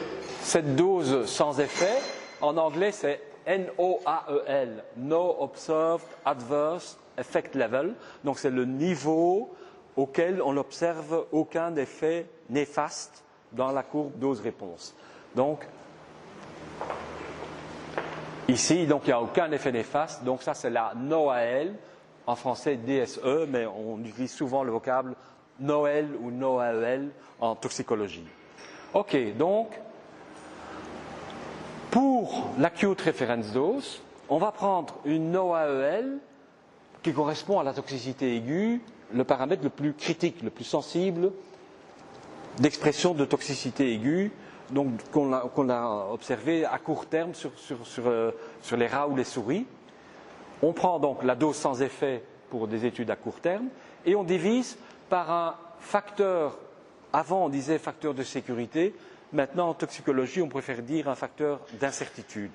cette dose sans effet. En anglais, c'est NOAEL, No Observed Adverse Effect Level. Donc c'est le niveau auquel on n'observe aucun effet néfaste dans la courbe dose-réponse. Donc ici, donc, il n'y a aucun effet néfaste. Donc ça, c'est la NOAEL, en français DSE, mais on utilise souvent le vocable NOEL ou NOAEL en toxicologie. Ok, donc, pour l'acute reference dose, on va prendre une NOAEL qui correspond à la toxicité aiguë, le paramètre le plus critique, le plus sensible d'expression de toxicité aiguë, donc qu'on a observé à court terme sur les rats ou les souris. On prend donc la dose sans effet pour des études à court terme et on divise par un facteur. Avant, on disait facteur de sécurité. Maintenant, en toxicologie, on préfère dire un facteur d'incertitude.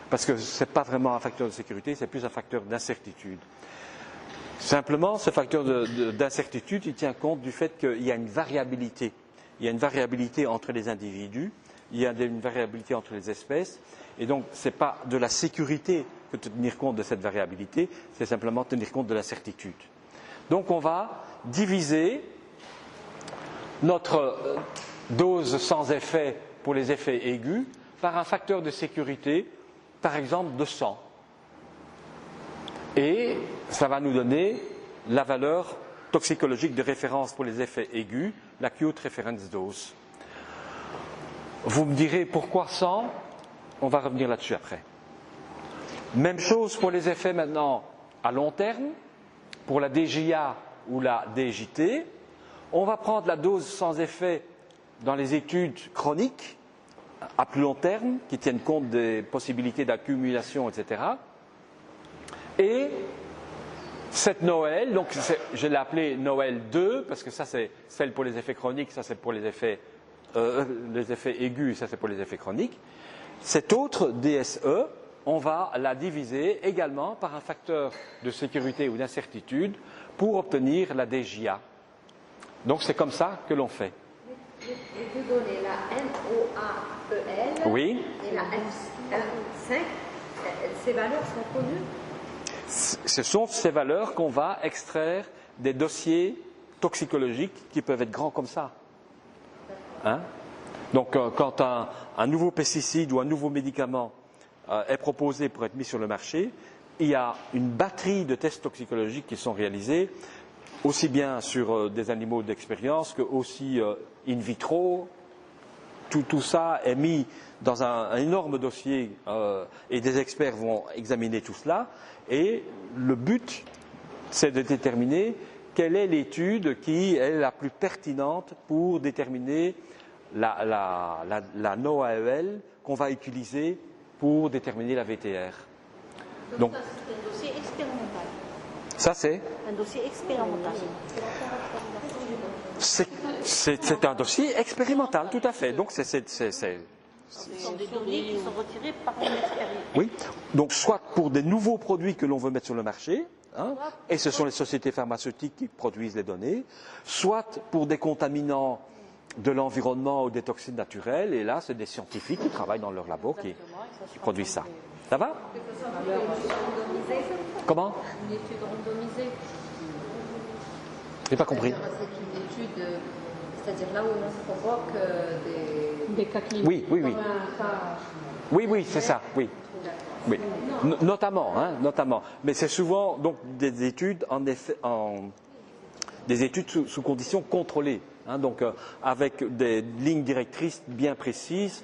Parce que ce n'est pas vraiment un facteur de sécurité, c'est plus un facteur d'incertitude. Simplement, ce facteur d'incertitude, il tient compte du fait qu'il y a une variabilité. Il y a une variabilité entre les individus, il y a une variabilité entre les espèces. Et donc, ce n'est pas de la sécurité que de tenir compte de cette variabilité, c'est simplement tenir compte de l'incertitude. Donc, on va diviser notre dose sans effet pour les effets aigus par un facteur de sécurité, par exemple de 100. Et ça va nous donner la valeur toxicologique de référence pour les effets aigus, l'acute reference dose. Vous me direz pourquoi 100 ? On va revenir là-dessus après. Même chose pour les effets maintenant à long terme, pour la DJA ou la DJT. On va prendre la dose sans effet dans les études chroniques à plus long terme, qui tiennent compte des possibilités d'accumulation, etc. Et cette NOEL, donc je l'ai appelée NOEL 2, parce que ça c'est celle pour les effets chroniques, ça c'est pour les effets aigus, ça c'est pour les effets chroniques. Cette autre DSE, on va la diviser également par un facteur de sécurité ou d'incertitude pour obtenir la DJA. Donc c'est comme ça que l'on fait. Les deux données, la NOAEL Oui. et la M5, ces valeurs sont connues? Ce sont ces valeurs qu'on va extraire des dossiers toxicologiques qui peuvent être grands comme ça. Hein? Donc quand un nouveau pesticide ou un nouveau médicament est proposé pour être mis sur le marché, il y a une batterie de tests toxicologiques qui sont réalisés, aussi bien sur des animaux d'expérience que aussi in vitro. Tout ça est mis dans un énorme dossier et des experts vont examiner tout cela. Et le but, c'est de déterminer quelle est l'étude qui est la plus pertinente pour déterminer la NOAEL qu'on va utiliser pour déterminer la VTR. Donc ça, c'est un dossier expérimental. Ça, c'est un dossier expérimental. C'est un dossier expérimental, tout à fait. Donc Ce sont des données qui sont retirées par une expérience. Oui, donc soit pour des nouveaux produits que l'on veut mettre sur le marché, hein, et ce sont les sociétés pharmaceutiques qui produisent les données, soit pour des contaminants de l'environnement ou des toxines naturelles, et là, c'est des scientifiques qui travaillent dans leur labo qui produisent ça. Ça va? Comment? Une étude randomisée. J'ai pas compris. C'est une étude, c'est-à-dire là où on provoque Des cas cliniques. Oui. Oui, c'est ça, oui. Oui. Notamment. Mais c'est souvent donc des études des études sous conditions contrôlées, hein, donc avec des lignes directrices bien précises,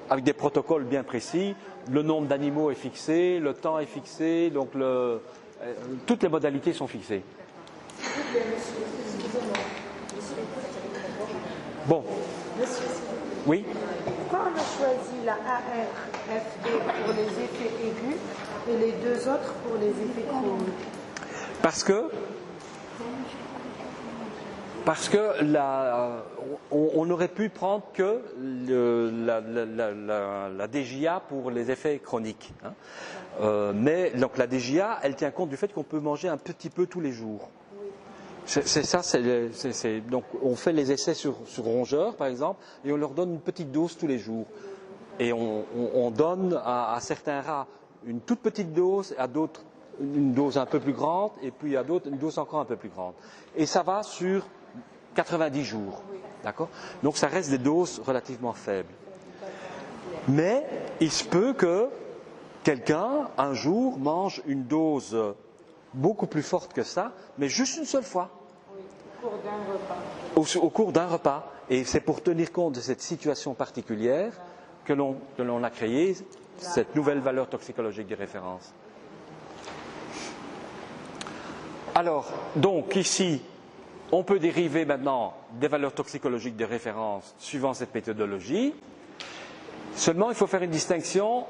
avec des protocoles bien précis. Le nombre d'animaux est fixé, le temps est fixé, donc toutes les modalités sont fixées. Bon. Oui. Pourquoi on a choisi la ARFT pour les effets aigus et les deux autres pour les effets chroniques? Parce que on aurait pu prendre que la DJA pour les effets chroniques. Hein. Mais donc la DJA, elle tient compte du fait qu'on peut manger un petit peu tous les jours. Donc on fait les essais sur rongeurs, par exemple, et on leur donne une petite dose tous les jours. Et on donne à certains rats une toute petite dose, à d'autres une dose un peu plus grande, et puis à d'autres une dose encore un peu plus grande. Et ça va sur 90 jours. D'accord ? Donc ça reste des doses relativement faibles. Mais il se peut que quelqu'un, un jour, mange une dose beaucoup plus forte que ça, mais juste une seule fois. Au cours d'un repas. Et c'est pour tenir compte de cette situation particulière que l'on a créé cette nouvelle valeur toxicologique de référence. Alors, donc ici, on peut dériver maintenant des valeurs toxicologiques de référence suivant cette méthodologie. Seulement, il faut faire une distinction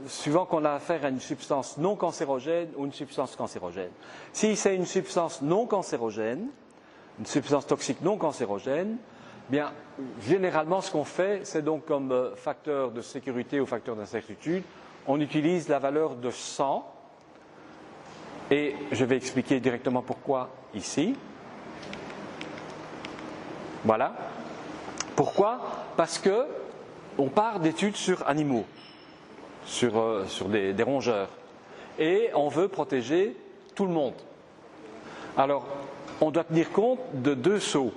suivant qu'on a affaire à une substance non cancérogène ou une substance cancérogène. Si c'est une substance non cancérogène, une substance toxique non cancérogène, bien, généralement, ce qu'on fait, c'est donc comme facteur de sécurité ou facteur d'incertitude, on utilise la valeur de 100, et je vais expliquer directement pourquoi ici. Voilà. Pourquoi ? Parce que on part d'études sur animaux, sur des rongeurs, et on veut protéger tout le monde. Alors, on doit tenir compte de deux sauts.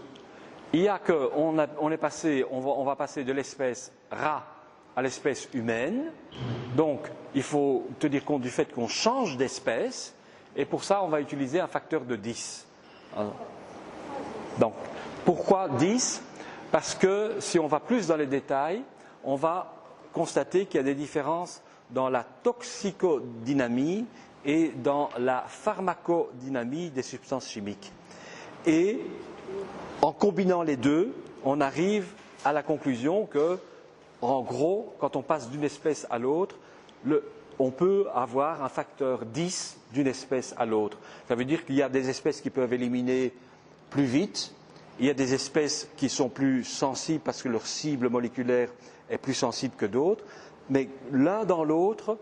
Il y a que on va passer de l'espèce rat à l'espèce humaine. Donc, il faut tenir compte du fait qu'on change d'espèce, et pour ça, on va utiliser un facteur de 10. Donc, pourquoi 10 ? Parce que si on va plus dans les détails, on va constater qu'il y a des différences dans la toxicodynamie et dans la pharmacodynamie des substances chimiques. Et en combinant les deux, on arrive à la conclusion que, en gros, quand on passe d'une espèce à l'autre, on peut avoir un facteur 10 d'une espèce à l'autre. Ça veut dire qu'il y a des espèces qui peuvent éliminer plus vite, il y a des espèces qui sont plus sensibles parce que leur cible moléculaire est plus sensible que d'autres, mais l'un dans l'autre,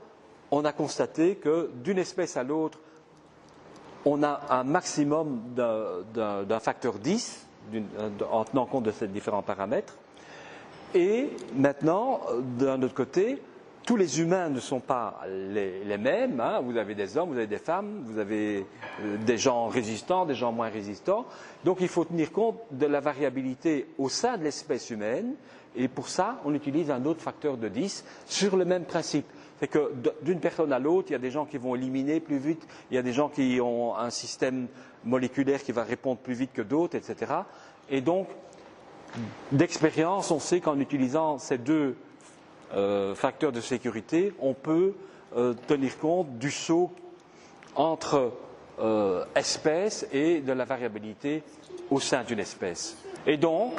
on a constaté que d'une espèce à l'autre, on a un maximum d'un facteur 10 en tenant compte de ces différents paramètres. Et maintenant, d'un autre côté, tous les humains ne sont pas les mêmes. Hein. Vous avez des hommes, vous avez des femmes, vous avez des gens résistants, des gens moins résistants. Donc il faut tenir compte de la variabilité au sein de l'espèce humaine. Et pour ça, on utilise un autre facteur de 10 sur le même principe. C'est que d'une personne à l'autre, il y a des gens qui vont éliminer plus vite, il y a des gens qui ont un système moléculaire qui va répondre plus vite que d'autres, etc. Et donc, d'expérience, on sait qu'en utilisant ces deux facteurs de sécurité, on peut tenir compte du saut entre espèces et de la variabilité au sein d'une espèce. Et donc,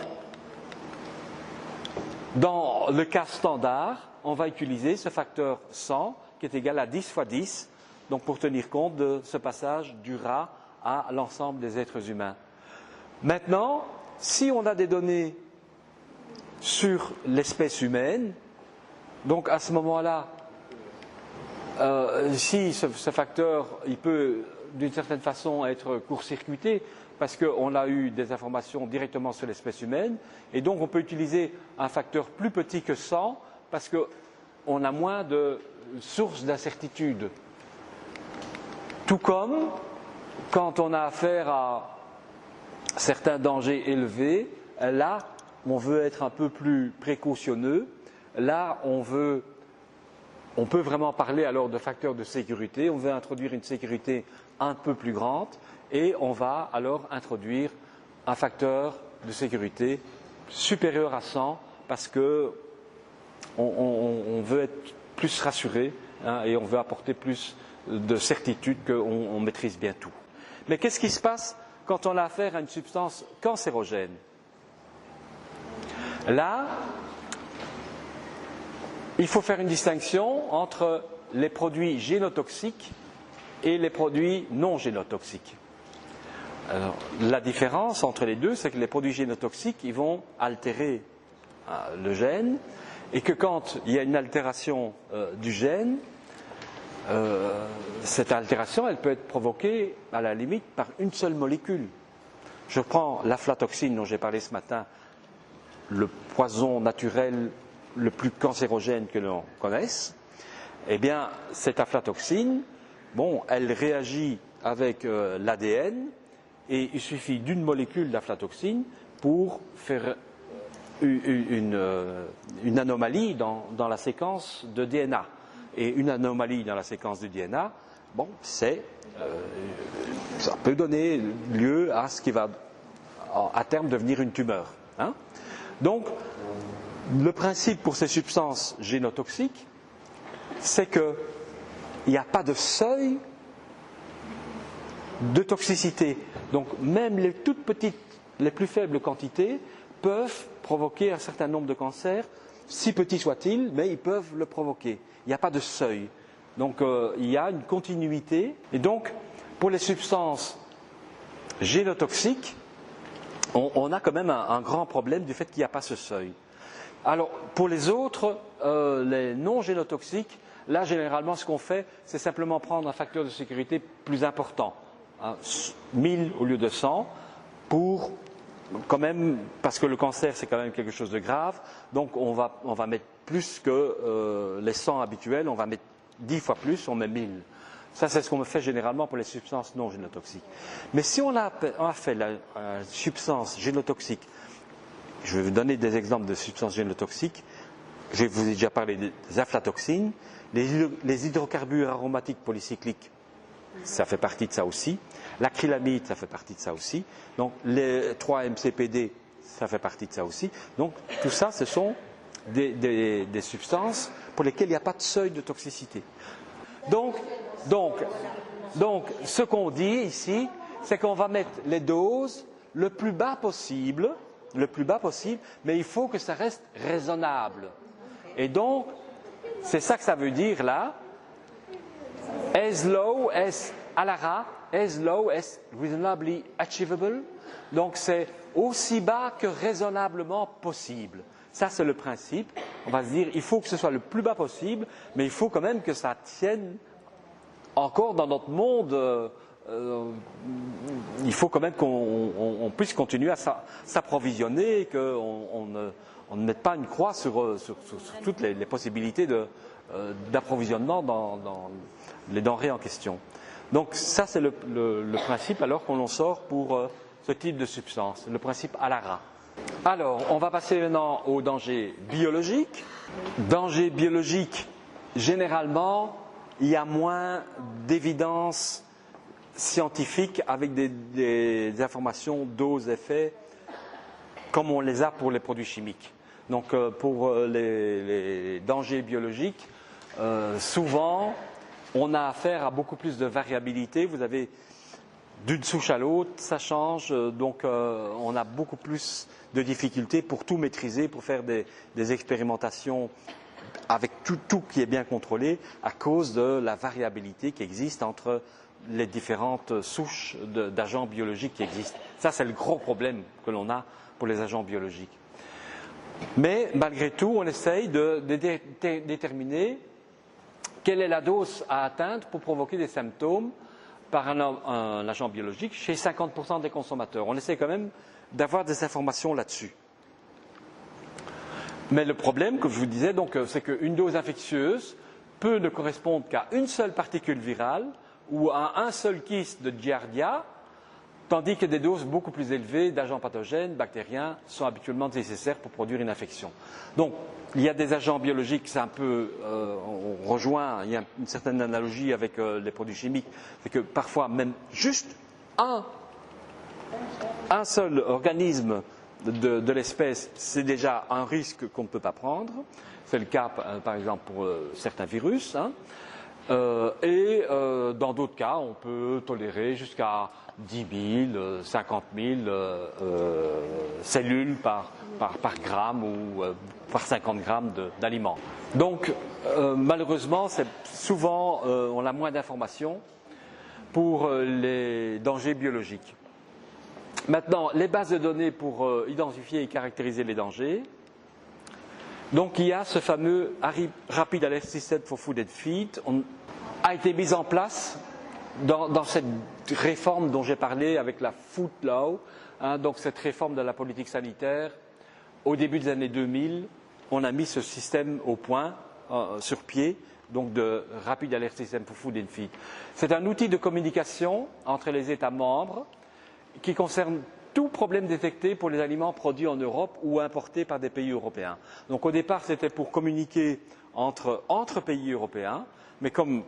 dans le cas standard, on va utiliser ce facteur 100 qui est égal à 10 fois 10, donc pour tenir compte de ce passage du rat à l'ensemble des êtres humains. Maintenant, si on a des données sur l'espèce humaine, donc à ce moment-là, si ce facteur, il peut d'une certaine façon être court-circuité, parce qu'on a eu des informations directement sur l'espèce humaine, et donc on peut utiliser un facteur plus petit que 100, parce qu'on a moins de sources d'incertitude. Tout comme quand on a affaire à certains dangers élevés, là, on veut être un peu plus précautionneux. Là, on peut vraiment parler alors de facteurs de sécurité. On veut introduire une sécurité un peu plus grande et on va alors introduire un facteur de sécurité supérieur à 100 parce que on veut être plus rassuré et on veut apporter plus de certitude qu'on maîtrise bien tout. Mais qu'est-ce qui se passe quand on a affaire à une substance cancérogène? Là, il faut faire une distinction entre les produits génotoxiques et les produits non génotoxiques. Alors, la différence entre les deux, c'est que les produits génotoxiques, ils vont altérer le gène, et que quand il y a une altération du gène, cette altération, elle peut être provoquée à la limite par une seule molécule. Je prends l'aflatoxine dont j'ai parlé ce matin, le poison naturel le plus cancérogène que l'on connaisse. Eh bien, cette aflatoxine, elle réagit avec l'ADN et il suffit d'une molécule d'aflatoxine pour faire une anomalie dans la séquence de DNA. Et une anomalie dans la séquence du DNA, ça peut donner lieu à ce qui va à terme devenir une tumeur. Hein. Donc, le principe pour ces substances génotoxiques, c'est qu'il n'y a pas de seuil de toxicité. Donc, même les toutes petites, les plus faibles quantités peuvent provoquer un certain nombre de cancers, si petits soient-ils, mais ils peuvent le provoquer. Il n'y a pas de seuil. Donc, il y a une continuité. Et donc, pour les substances génotoxiques, on a quand même un grand problème du fait qu'il n'y a pas ce seuil. Alors, pour les autres, les non génotoxiques, là, généralement, ce qu'on fait, c'est simplement prendre un facteur de sécurité plus important, 1000 au lieu de 100, pour quand même, parce que le cancer, c'est quand même quelque chose de grave, donc on va mettre plus que les 100 habituels, on va mettre 10 fois plus, on met 1000. Ça, c'est ce qu'on fait généralement pour les substances non génotoxiques. Mais si on a fait la substance génotoxique, je vais vous donner des exemples de substances génotoxiques. Je vous ai déjà parlé des aflatoxines, les hydrocarbures aromatiques polycycliques, ça fait partie de ça aussi. L'acrylamide, ça fait partie de ça aussi. Donc, les 3-MCPD, ça fait partie de ça aussi. Donc, tout ça, ce sont des substances pour lesquelles il n'y a pas de seuil de toxicité. Donc, ce qu'on dit ici, c'est qu'on va mettre les doses le plus bas possible, mais il faut que ça reste raisonnable. Et donc, c'est ça que ça veut dire là. As low as ALARA, as low as reasonably achievable. Donc, c'est aussi bas que raisonnablement possible. Ça, c'est le principe. on va se dire il faut que ce soit le plus bas possible, mais il faut quand même que ça tienne encore dans notre monde. Il faut quand même qu'on puisse continuer à s'approvisionner et qu'on ne mette pas une croix sur toutes les possibilités d'approvisionnement dans les denrées en question. Donc ça c'est le principe alors qu'on en sort pour ce type de substance, le principe ALARA. Alors on va passer maintenant au danger biologique. Danger biologique, généralement il y a moins d'évidence scientifique avec des informations dose-effet comme on les a pour les produits chimiques. Donc pour les dangers biologiques, souvent on a affaire à beaucoup plus de variabilité. Vous avez d'une souche à l'autre, ça change, donc on a beaucoup plus de difficultés pour tout maîtriser, pour faire des expérimentations avec tout qui est bien contrôlé à cause de la variabilité qui existe entre les différentes souches d'agents biologiques qui existent. Ça, c'est le gros problème que l'on a pour les agents biologiques. Mais malgré tout, on essaye de déterminer quelle est la dose à atteindre pour provoquer des symptômes par un agent biologique chez 50% des consommateurs. On essaie quand même d'avoir des informations là-dessus. Mais le problème, comme je vous disais, c'est qu'une dose infectieuse peut ne correspondre qu'à une seule particule virale ou à un seul kyste de Giardia, tandis que des doses beaucoup plus élevées d'agents pathogènes, bactériens, sont habituellement nécessaires pour produire une infection. Donc, il y a des agents biologiques, c'est un peu, on rejoint, il y a une certaine analogie avec les produits chimiques, c'est que parfois même juste un seul organisme de l'espèce, c'est déjà un risque qu'on ne peut pas prendre. C'est le cas, par exemple, pour certains virus. Et dans d'autres cas, on peut tolérer jusqu'à 10 000, 50 000 cellules par gramme ou par 50 grammes d'aliments. Donc, malheureusement, souvent, on a moins d'informations pour les dangers biologiques. Maintenant, les bases de données pour identifier et caractériser les dangers. Donc, il y a ce fameux Rapid Alert System for Food and Feed, a été mis en place dans cette réforme dont j'ai parlé avec la Food Law, donc cette réforme de la politique sanitaire. Au début des années 2000, on a mis ce système au point, sur pied, donc de Rapid Alert System for Food and Feed. C'est un outil de communication entre les États membres qui concerne tout problème détecté pour les aliments produits en Europe ou importés par des pays européens. Donc au départ, c'était pour communiquer entre pays européens, mais comme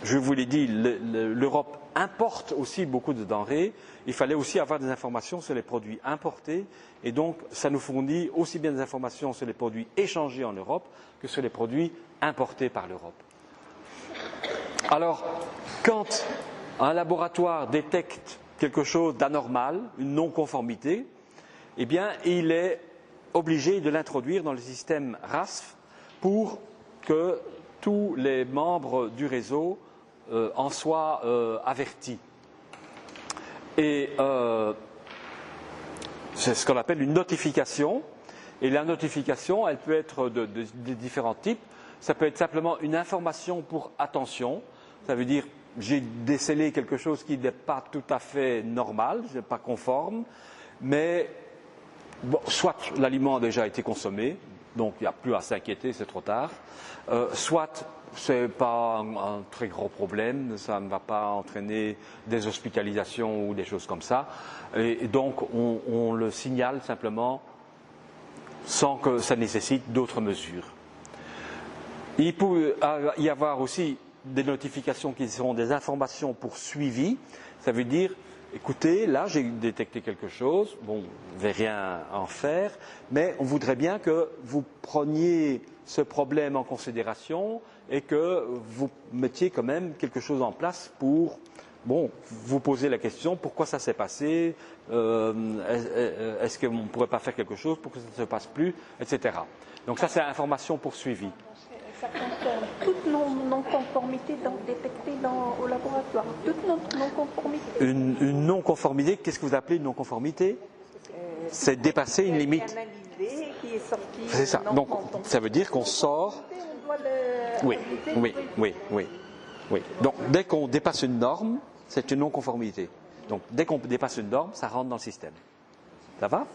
je vous l'ai dit, l'Europe importe aussi beaucoup de denrées, il fallait aussi avoir des informations sur les produits importés, et donc ça nous fournit aussi bien des informations sur les produits échangés en Europe que sur les produits importés par l'Europe. Alors, quand un laboratoire détecte quelque chose d'anormal, une non-conformité, eh bien, il est obligé de l'introduire dans le système RASFF pour que tous les membres du réseau en soient avertis. Et c'est ce qu'on appelle une notification. Et la notification, elle peut être de différents types. Ça peut être simplement une information pour attention. Ça veut dire j'ai décelé quelque chose qui n'est pas tout à fait normal, pas conforme, mais bon, soit l'aliment a déjà été consommé, donc il n'y a plus à s'inquiéter, c'est trop tard, soit ce n'est pas un très gros problème, ça ne va pas entraîner des hospitalisations ou des choses comme ça, et donc on le signale simplement sans que ça nécessite d'autres mesures. Il peut y avoir aussi des notifications qui seront des informations pour suivi. Ça veut dire, écoutez, là j'ai détecté quelque chose, bon, je ne vais rien en faire, mais on voudrait bien que vous preniez ce problème en considération et que vous mettiez quand même quelque chose en place pour, bon, vous poser la question, pourquoi ça s'est passé, est-ce qu'on ne pourrait pas faire quelque chose pour que ça ne se passe plus, etc. Donc ça c'est l'information pour suivi. Ça concerne toute non-conformité détectée au laboratoire. Toute non-conformité. Une non-conformité, qu'est-ce que vous appelez une non-conformité? C'est dépasser une limite. Qui et sortie. C'est ça. Donc, ça veut dire qu'on sort. On doit le Oui, rajouter, oui, oui, oui, oui. Donc, dès qu'on dépasse une norme, c'est une non-conformité. Donc, dès qu'on dépasse une norme, ça rentre dans le système. Ça va?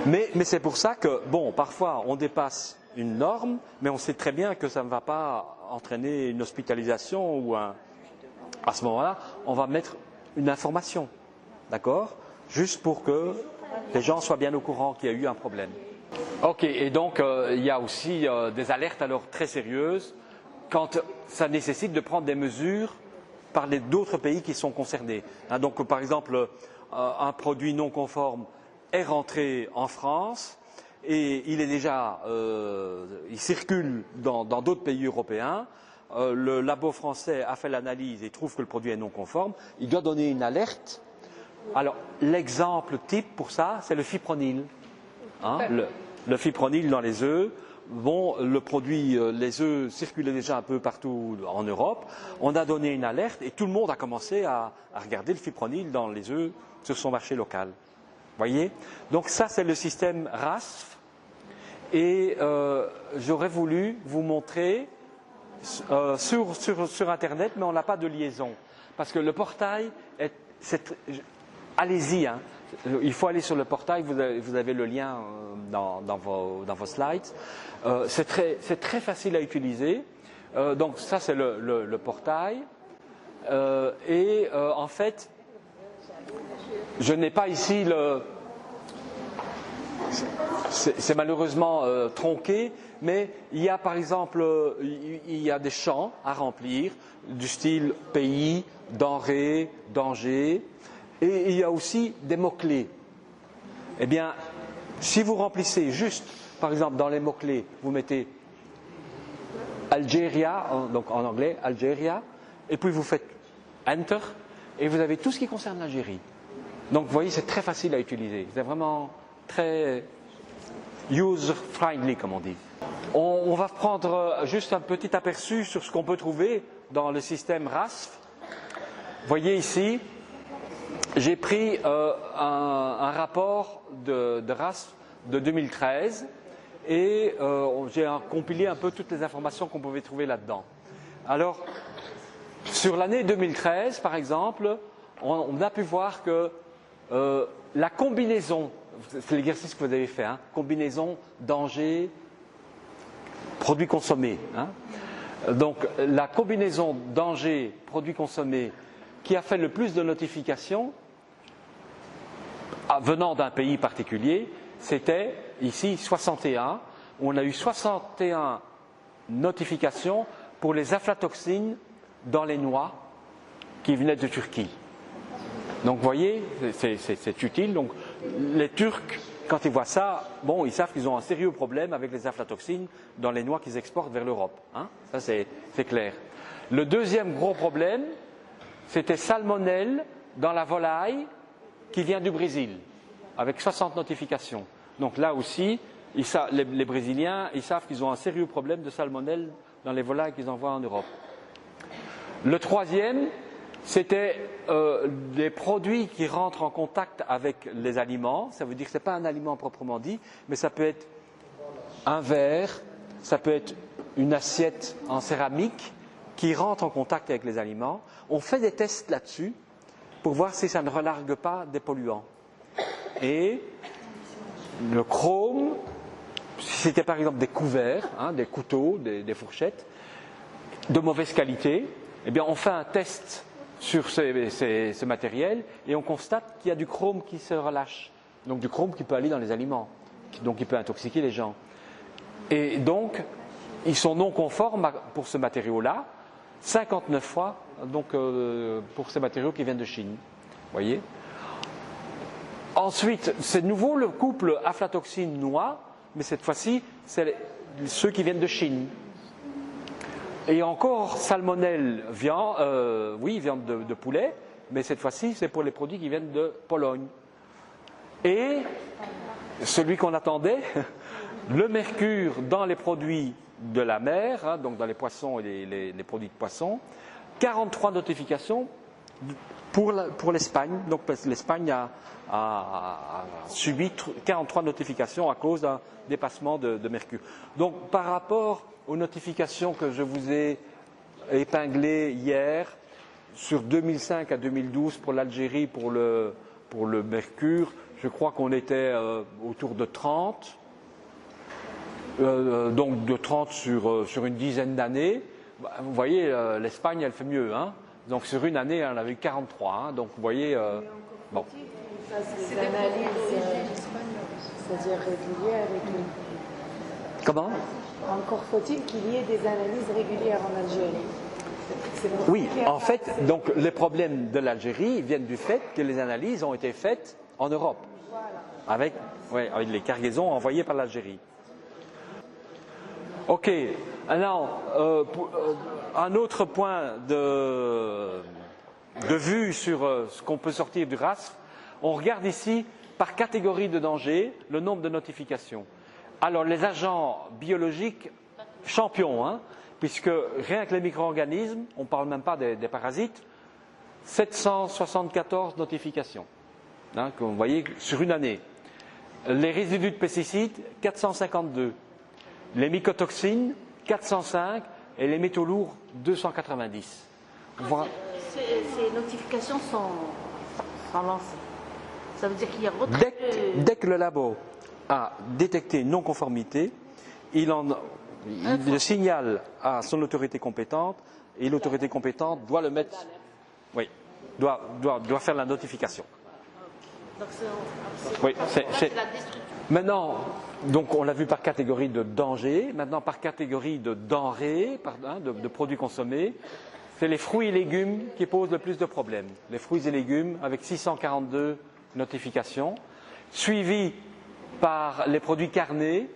Mais c'est pour ça que, bon, parfois, on dépasse une norme, mais on sait très bien que ça ne va pas entraîner une hospitalisation ou un... À ce moment-là, on va mettre une information, d'accord? Juste pour que les gens soient bien au courant qu'il y a eu un problème. Ok, et donc il y a aussi des alertes alors très sérieuses quand ça nécessite de prendre des mesures par d'autres pays qui sont concernés. Hein, donc par exemple, un produit non conforme est rentré en France et il est déjà, il circule dans d'autres pays européens. Le labo français a fait l'analyse et trouve que le produit est non conforme. Il doit donner une alerte. Alors l'exemple type pour ça, c'est le fipronil. Hein, le fipronil dans les œufs. Bon, le produit, les œufs circulaient déjà un peu partout en Europe. On a donné une alerte et tout le monde a commencé à regarder le fipronil dans les œufs sur son marché local. Voyez? Donc ça, c'est le système RASFF. Et j'aurais voulu vous montrer sur Internet, mais on n'a pas de liaison. Parce que le portail, allez-y, hein. Il faut aller sur le portail, vous avez le lien dans vos slides. C'est très facile à utiliser. Donc ça, c'est le portail. En fait, je n'ai pas ici le... C'est malheureusement tronqué, mais il y a par exemple il y a des champs à remplir, du style pays, denrées, danger, et il y a aussi des mots-clés. Eh bien, si vous remplissez juste, par exemple dans les mots-clés, vous mettez Algeria, donc en anglais, Algeria, et puis vous faites Enter, et vous avez tout ce qui concerne l'Algérie. Donc vous voyez, c'est très facile à utiliser, c'est vraiment très user-friendly, comme on dit. On va prendre juste un petit aperçu sur ce qu'on peut trouver dans le système RASFF. Vous voyez ici, j'ai pris un rapport de RASFF de 2013 et j'ai compilé un peu toutes les informations qu'on pouvait trouver là-dedans. Alors, sur l'année 2013, par exemple, on a pu voir que la combinaison, c'est l'exercice que vous avez fait, hein, combinaison danger, produits consommés. Hein. Donc la combinaison danger, produits consommés qui a fait le plus de notifications venant d'un pays particulier, c'était ici 61, où on a eu 61 notifications pour les aflatoxines dans les noix qui venaient de Turquie. Donc vous voyez, c'est utile. Donc les Turcs, quand ils voient ça, bon, ils savent qu'ils ont un sérieux problème avec les aflatoxines dans les noix qu'ils exportent vers l'Europe. Hein, ça c'est clair. Le deuxième gros problème, c'était salmonelle dans la volaille qui vient du Brésil, avec 60 notifications. Donc là aussi, les Brésiliens, ils savent qu'ils ont un sérieux problème de salmonelle dans les volailles qu'ils envoient en Europe. Le troisième, c'était des produits qui rentrent en contact avec les aliments. Ça veut dire que ce n'est pas un aliment proprement dit, mais ça peut être un verre, ça peut être une assiette en céramique qui rentre en contact avec les aliments. On fait des tests là-dessus pour voir si ça ne relargue pas des polluants. Et le chrome, si c'était par exemple des couverts, hein, des couteaux, des fourchettes de mauvaise qualité, eh bien on fait un test sur ce matériel et on constate qu'il y a du chrome qui se relâche. Donc du chrome qui peut aller dans les aliments, donc qui peut intoxiquer les gens. Et donc, ils sont non conformes pour ce matériau-là, 59 fois donc, pour ces matériaux qui viennent de Chine. Voyez. Ensuite, c'est de nouveau le couple aflatoxine-noix, mais cette fois-ci, c'est ceux qui viennent de Chine. Et encore salmonelle, viande de poulet, mais cette fois-ci, c'est pour les produits qui viennent de Pologne. Et celui qu'on attendait, le mercure dans les produits de la mer, hein, donc dans les poissons et les produits de poissons, 43 notifications pour l'Espagne. Donc l'Espagne a subi 43 notifications à cause d'un dépassement de mercure. Donc par rapport aux notifications que je vous ai épinglées hier, sur 2005 à 2012 pour l'Algérie, pour le mercure, je crois qu'on était autour de 30. Donc de 30 sur une dizaine d'années. Vous voyez, l'Espagne, elle fait mieux. Hein. Donc sur une année, elle avait eu 43. Hein. Donc vous voyez, bon. C'est des analyses, c'est-à-dire régulières et tout. Comment? Encore faut-il qu'il y ait des analyses régulières en Algérie. Oui, en fait, donc les problèmes de l'Algérie viennent du fait que les analyses ont été faites en Europe, avec les cargaisons envoyées par l'Algérie. Ok, alors, un autre point de vue sur ce qu'on peut sortir du RASFF, on regarde ici par catégorie de danger le nombre de notifications. Alors, les agents biologiques champions, hein, puisque rien que les micro-organismes, on ne parle même pas des parasites, 774 notifications, hein, que vous voyez sur une année. Les résidus de pesticides, 452. Les mycotoxines, 405. Et les métaux lourds, 290. Voilà. Ces notifications sont lancées. Ça veut dire qu'il y a votre... Dès que le labo a détecté une non-conformité, il le signale à son autorité compétente et l'autorité compétente doit le mettre, oui, doit faire la notification. Donc oui, c'est la destruction. Maintenant, donc on l'a vu par catégorie de danger, maintenant par catégorie de denrées, de produits consommés, c'est les fruits et légumes qui posent le plus de problèmes. Les fruits et légumes avec 642 notifications, suivis par les produits carnés,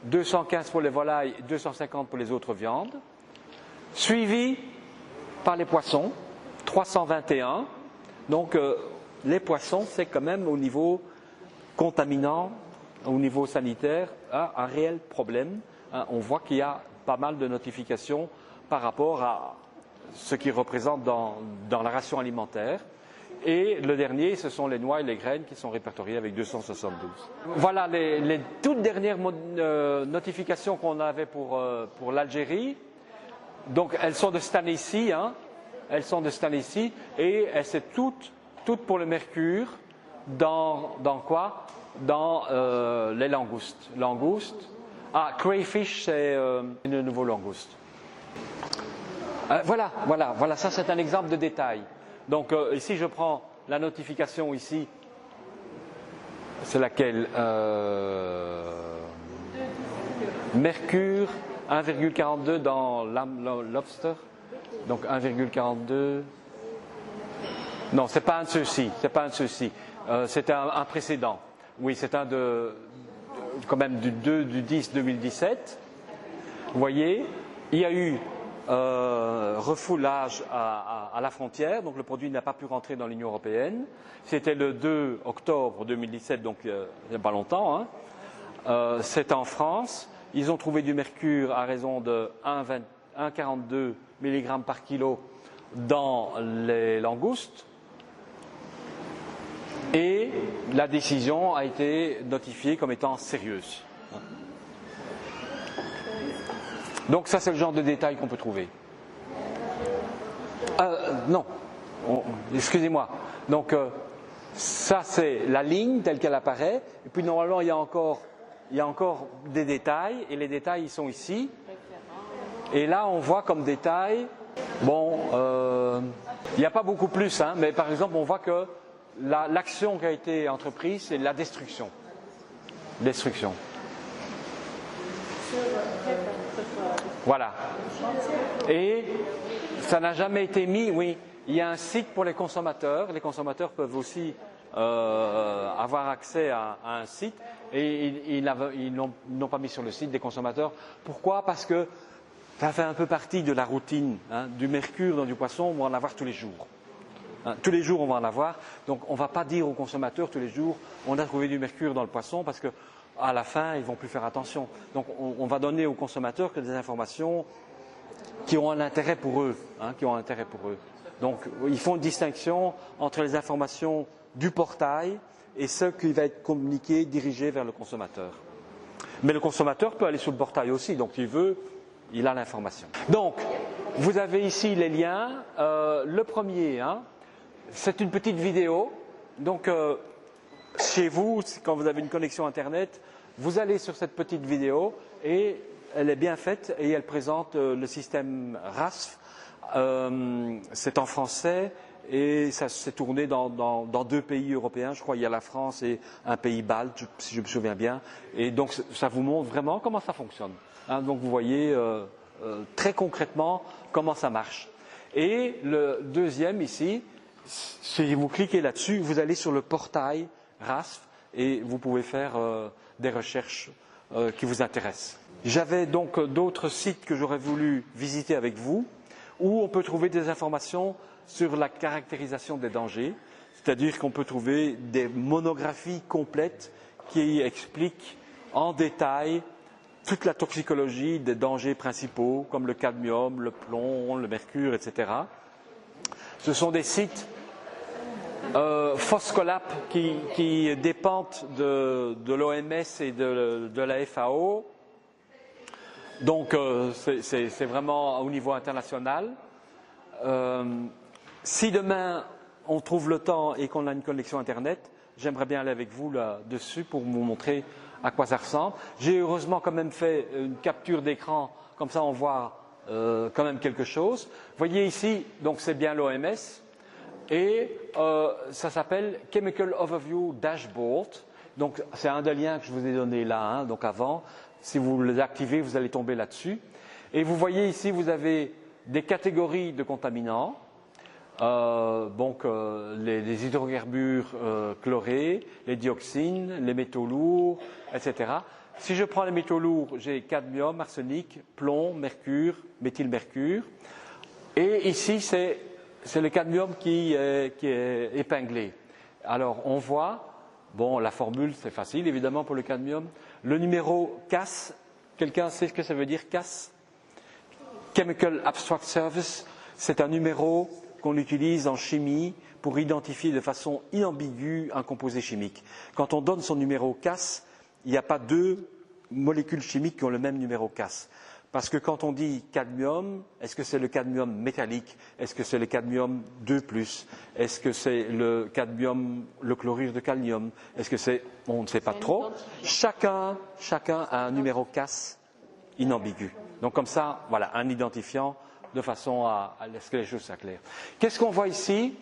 215 pour les volailles, 250 pour les autres viandes, suivi par les poissons, 321. Donc les poissons, c'est quand même au niveau contaminant, au niveau sanitaire, un réel problème. On voit qu'il y a pas mal de notifications par rapport à ce qu'ils représentent dans la ration alimentaire. Et le dernier, ce sont les noix et les graines qui sont répertoriées avec 272. Voilà les toutes dernières notifications qu'on avait pour l'Algérie. Donc elles sont de cette année-ci, hein. Elles sont de cette année-ci et c'est toutes pour le mercure. Dans quoi? Dans les langoustes. Langoustes. Ah, crayfish, c'est le nouveau langouste. Voilà, ça c'est un exemple de détail. Donc ici je prends la notification ici, c'est laquelle mercure 1,42 dans lobster, donc 1,42. Non, c'est pas un de ceux-ci, c'est un précédent. Oui, c'est un quand même du 10-2017. Vous voyez, il y a eu refoulage à la frontière, donc le produit n'a pas pu rentrer dans l'Union européenne. C'était le 2 octobre 2017, donc il n'y a pas longtemps. Hein. C'est en France. Ils ont trouvé du mercure à raison de 1,42 mg par kilo dans les langoustes. Et la décision a été notifiée comme étant sérieuse. Donc ça c'est le genre de détail qu'on peut trouver. Non, excusez-moi. Donc ça c'est la ligne telle qu'elle apparaît. Et puis normalement il y a encore des détails. Et les détails ils sont ici. Et là on voit comme détail, bon, il n'y a pas beaucoup plus, hein, mais par exemple on voit que l'action qui a été entreprise c'est la destruction. Destruction. Voilà. Et ça n'a jamais été mis, oui, il y a un site pour les consommateurs. Les consommateurs peuvent aussi avoir accès à un site et ils n'ont pas mis sur le site des consommateurs. Pourquoi? Parce que ça fait un peu partie de la routine, hein, du mercure dans du poisson, on va en avoir tous les jours. Hein, tous les jours on va en avoir, donc on ne va pas dire aux consommateurs tous les jours on a trouvé du mercure dans le poisson parce que à la fin, ils ne vont plus faire attention. Donc, on va donner aux consommateurs que des informations qui ont un intérêt pour eux. Hein, qui ont un intérêt pour eux. Donc, ils font une distinction entre les informations du portail et ce qui va être communiqué, dirigé vers le consommateur. Mais le consommateur peut aller sur le portail aussi, donc s'il veut, il a l'information. Donc, vous avez ici les liens. Le premier, c'est une petite vidéo. Donc, chez vous, quand vous avez une connexion Internet, vous allez sur cette petite vidéo et elle est bien faite et elle présente le système RASFF. C'est en français et ça s'est tourné dans 2 pays européens. Je crois qu'il y a la France et un pays balte, si je me souviens bien. Et donc, ça vous montre vraiment comment ça fonctionne. Donc, vous voyez très concrètement comment ça marche. Et le deuxième ici, si vous cliquez là-dessus, vous allez sur le portail RASFF et vous pouvez faire des recherches qui vous intéressent. J'avais donc d'autres sites que j'aurais voulu visiter avec vous, où on peut trouver des informations sur la caractérisation des dangers, c'est-à-dire qu'on peut trouver des monographies complètes qui expliquent en détail toute la toxicologie des dangers principaux, comme le cadmium, le plomb, le mercure, etc. Ce sont des sites Phoscolab qui dépendent de l'OMS et de la FAO. Donc, c'est vraiment au niveau international. Si demain, on trouve le temps et qu'on a une connexion Internet, j'aimerais bien aller avec vous là-dessus pour vous montrer à quoi ça ressemble. J'ai heureusement quand même fait une capture d'écran, comme ça on voit quand même quelque chose. Vous voyez ici, donc c'est bien l'OMS, et ça s'appelle Chemical Overview Dashboard. Donc c'est un des liens que je vous ai donné là, donc avant. Si vous les activez, vous allez tomber là-dessus. Et vous voyez ici, vous avez des catégories de contaminants, les hydrocarbures chlorés, les dioxines, les métaux lourds, etc. Si je prends les métaux lourds, j'ai cadmium, arsenic, plomb, mercure, méthylmercure. Et ici, c'est le cadmium qui est épinglé. Alors, on voit, la formule, c'est facile, évidemment, pour le cadmium. Le numéro CAS, quelqu'un sait ce que ça veut dire, CAS? Chemical Abstract Service, c'est un numéro qu'on utilise en chimie pour identifier de façon inambiguë un composé chimique. Quand on donne son numéro CAS, il n'y a pas 2 molécules chimiques qui ont le même numéro CAS. Parce que quand on dit cadmium, est-ce que c'est le cadmium métallique? Est-ce que c'est le cadmium 2+? Est-ce que c'est le cadmium, le chlorure de cadmium? Est-ce que c'est... On ne sait pas trop. Chacun a un numéro CAS inambigu. Donc comme ça, voilà, un identifiant de façon à ce que les choses soient claires. Qu'est-ce qu'on voit ici?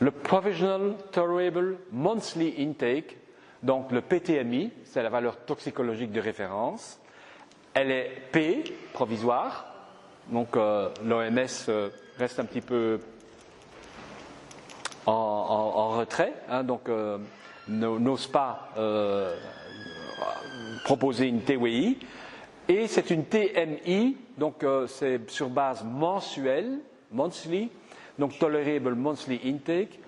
Le Provisional Tolerable Monthly Intake, donc le PTMI, c'est la valeur toxicologique de référence. Elle est P, provisoire, donc l'OMS reste un petit peu en retrait, donc n'ose pas proposer une TWI. Et c'est une TMI, donc c'est sur base mensuelle, monthly, donc Tolerable Monthly Intake,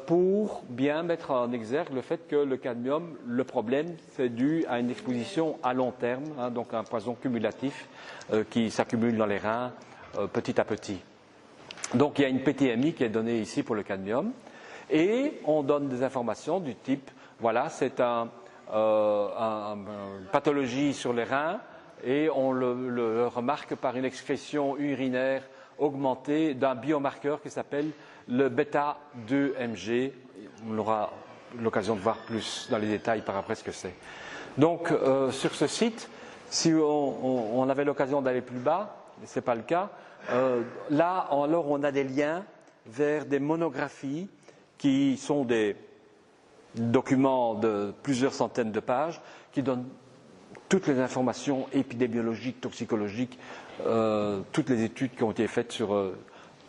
pour bien mettre en exergue le fait que le cadmium, le problème, c'est dû à une exposition à long terme, donc un poison cumulatif qui s'accumule dans les reins petit à petit. Donc il y a une PTMI qui est donnée ici pour le cadmium, et on donne des informations du type, voilà, c'est une pathologie sur les reins, et on le remarque par une excrétion urinaire augmentée d'un biomarqueur qui s'appelle le bêta-2-Mg. On aura l'occasion de voir plus dans les détails par après ce que c'est. Donc, sur ce site, si on avait l'occasion d'aller plus bas, mais ce n'est pas le cas, là, alors on a des liens vers des monographies qui sont des documents de plusieurs centaines de pages qui donnent toutes les informations épidémiologiques, toxicologiques, toutes les études qui ont été faites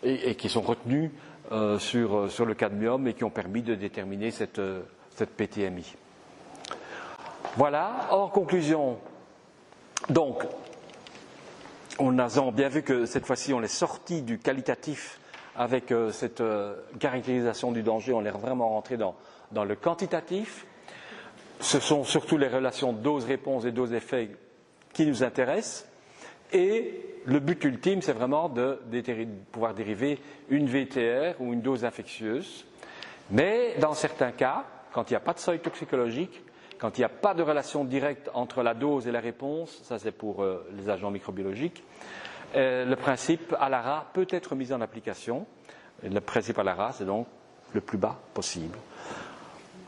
et qui sont retenues sur le cadmium et qui ont permis de déterminer cette PTMI. Voilà, en conclusion, donc, on a bien vu que cette fois-ci, on est sorti du qualitatif avec cette caractérisation du danger, on est vraiment rentré dans le quantitatif. Ce sont surtout les relations dose-réponse et dose-effet qui nous intéressent. Et le but ultime, c'est vraiment de pouvoir dériver une VTR ou une dose infectieuse. Mais dans certains cas, quand il n'y a pas de seuil toxicologique, quand il n'y a pas de relation directe entre la dose et la réponse, ça c'est pour les agents microbiologiques, le principe ALARA peut être mis en application. Le principe ALARA, c'est donc le plus bas possible.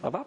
Ça va ?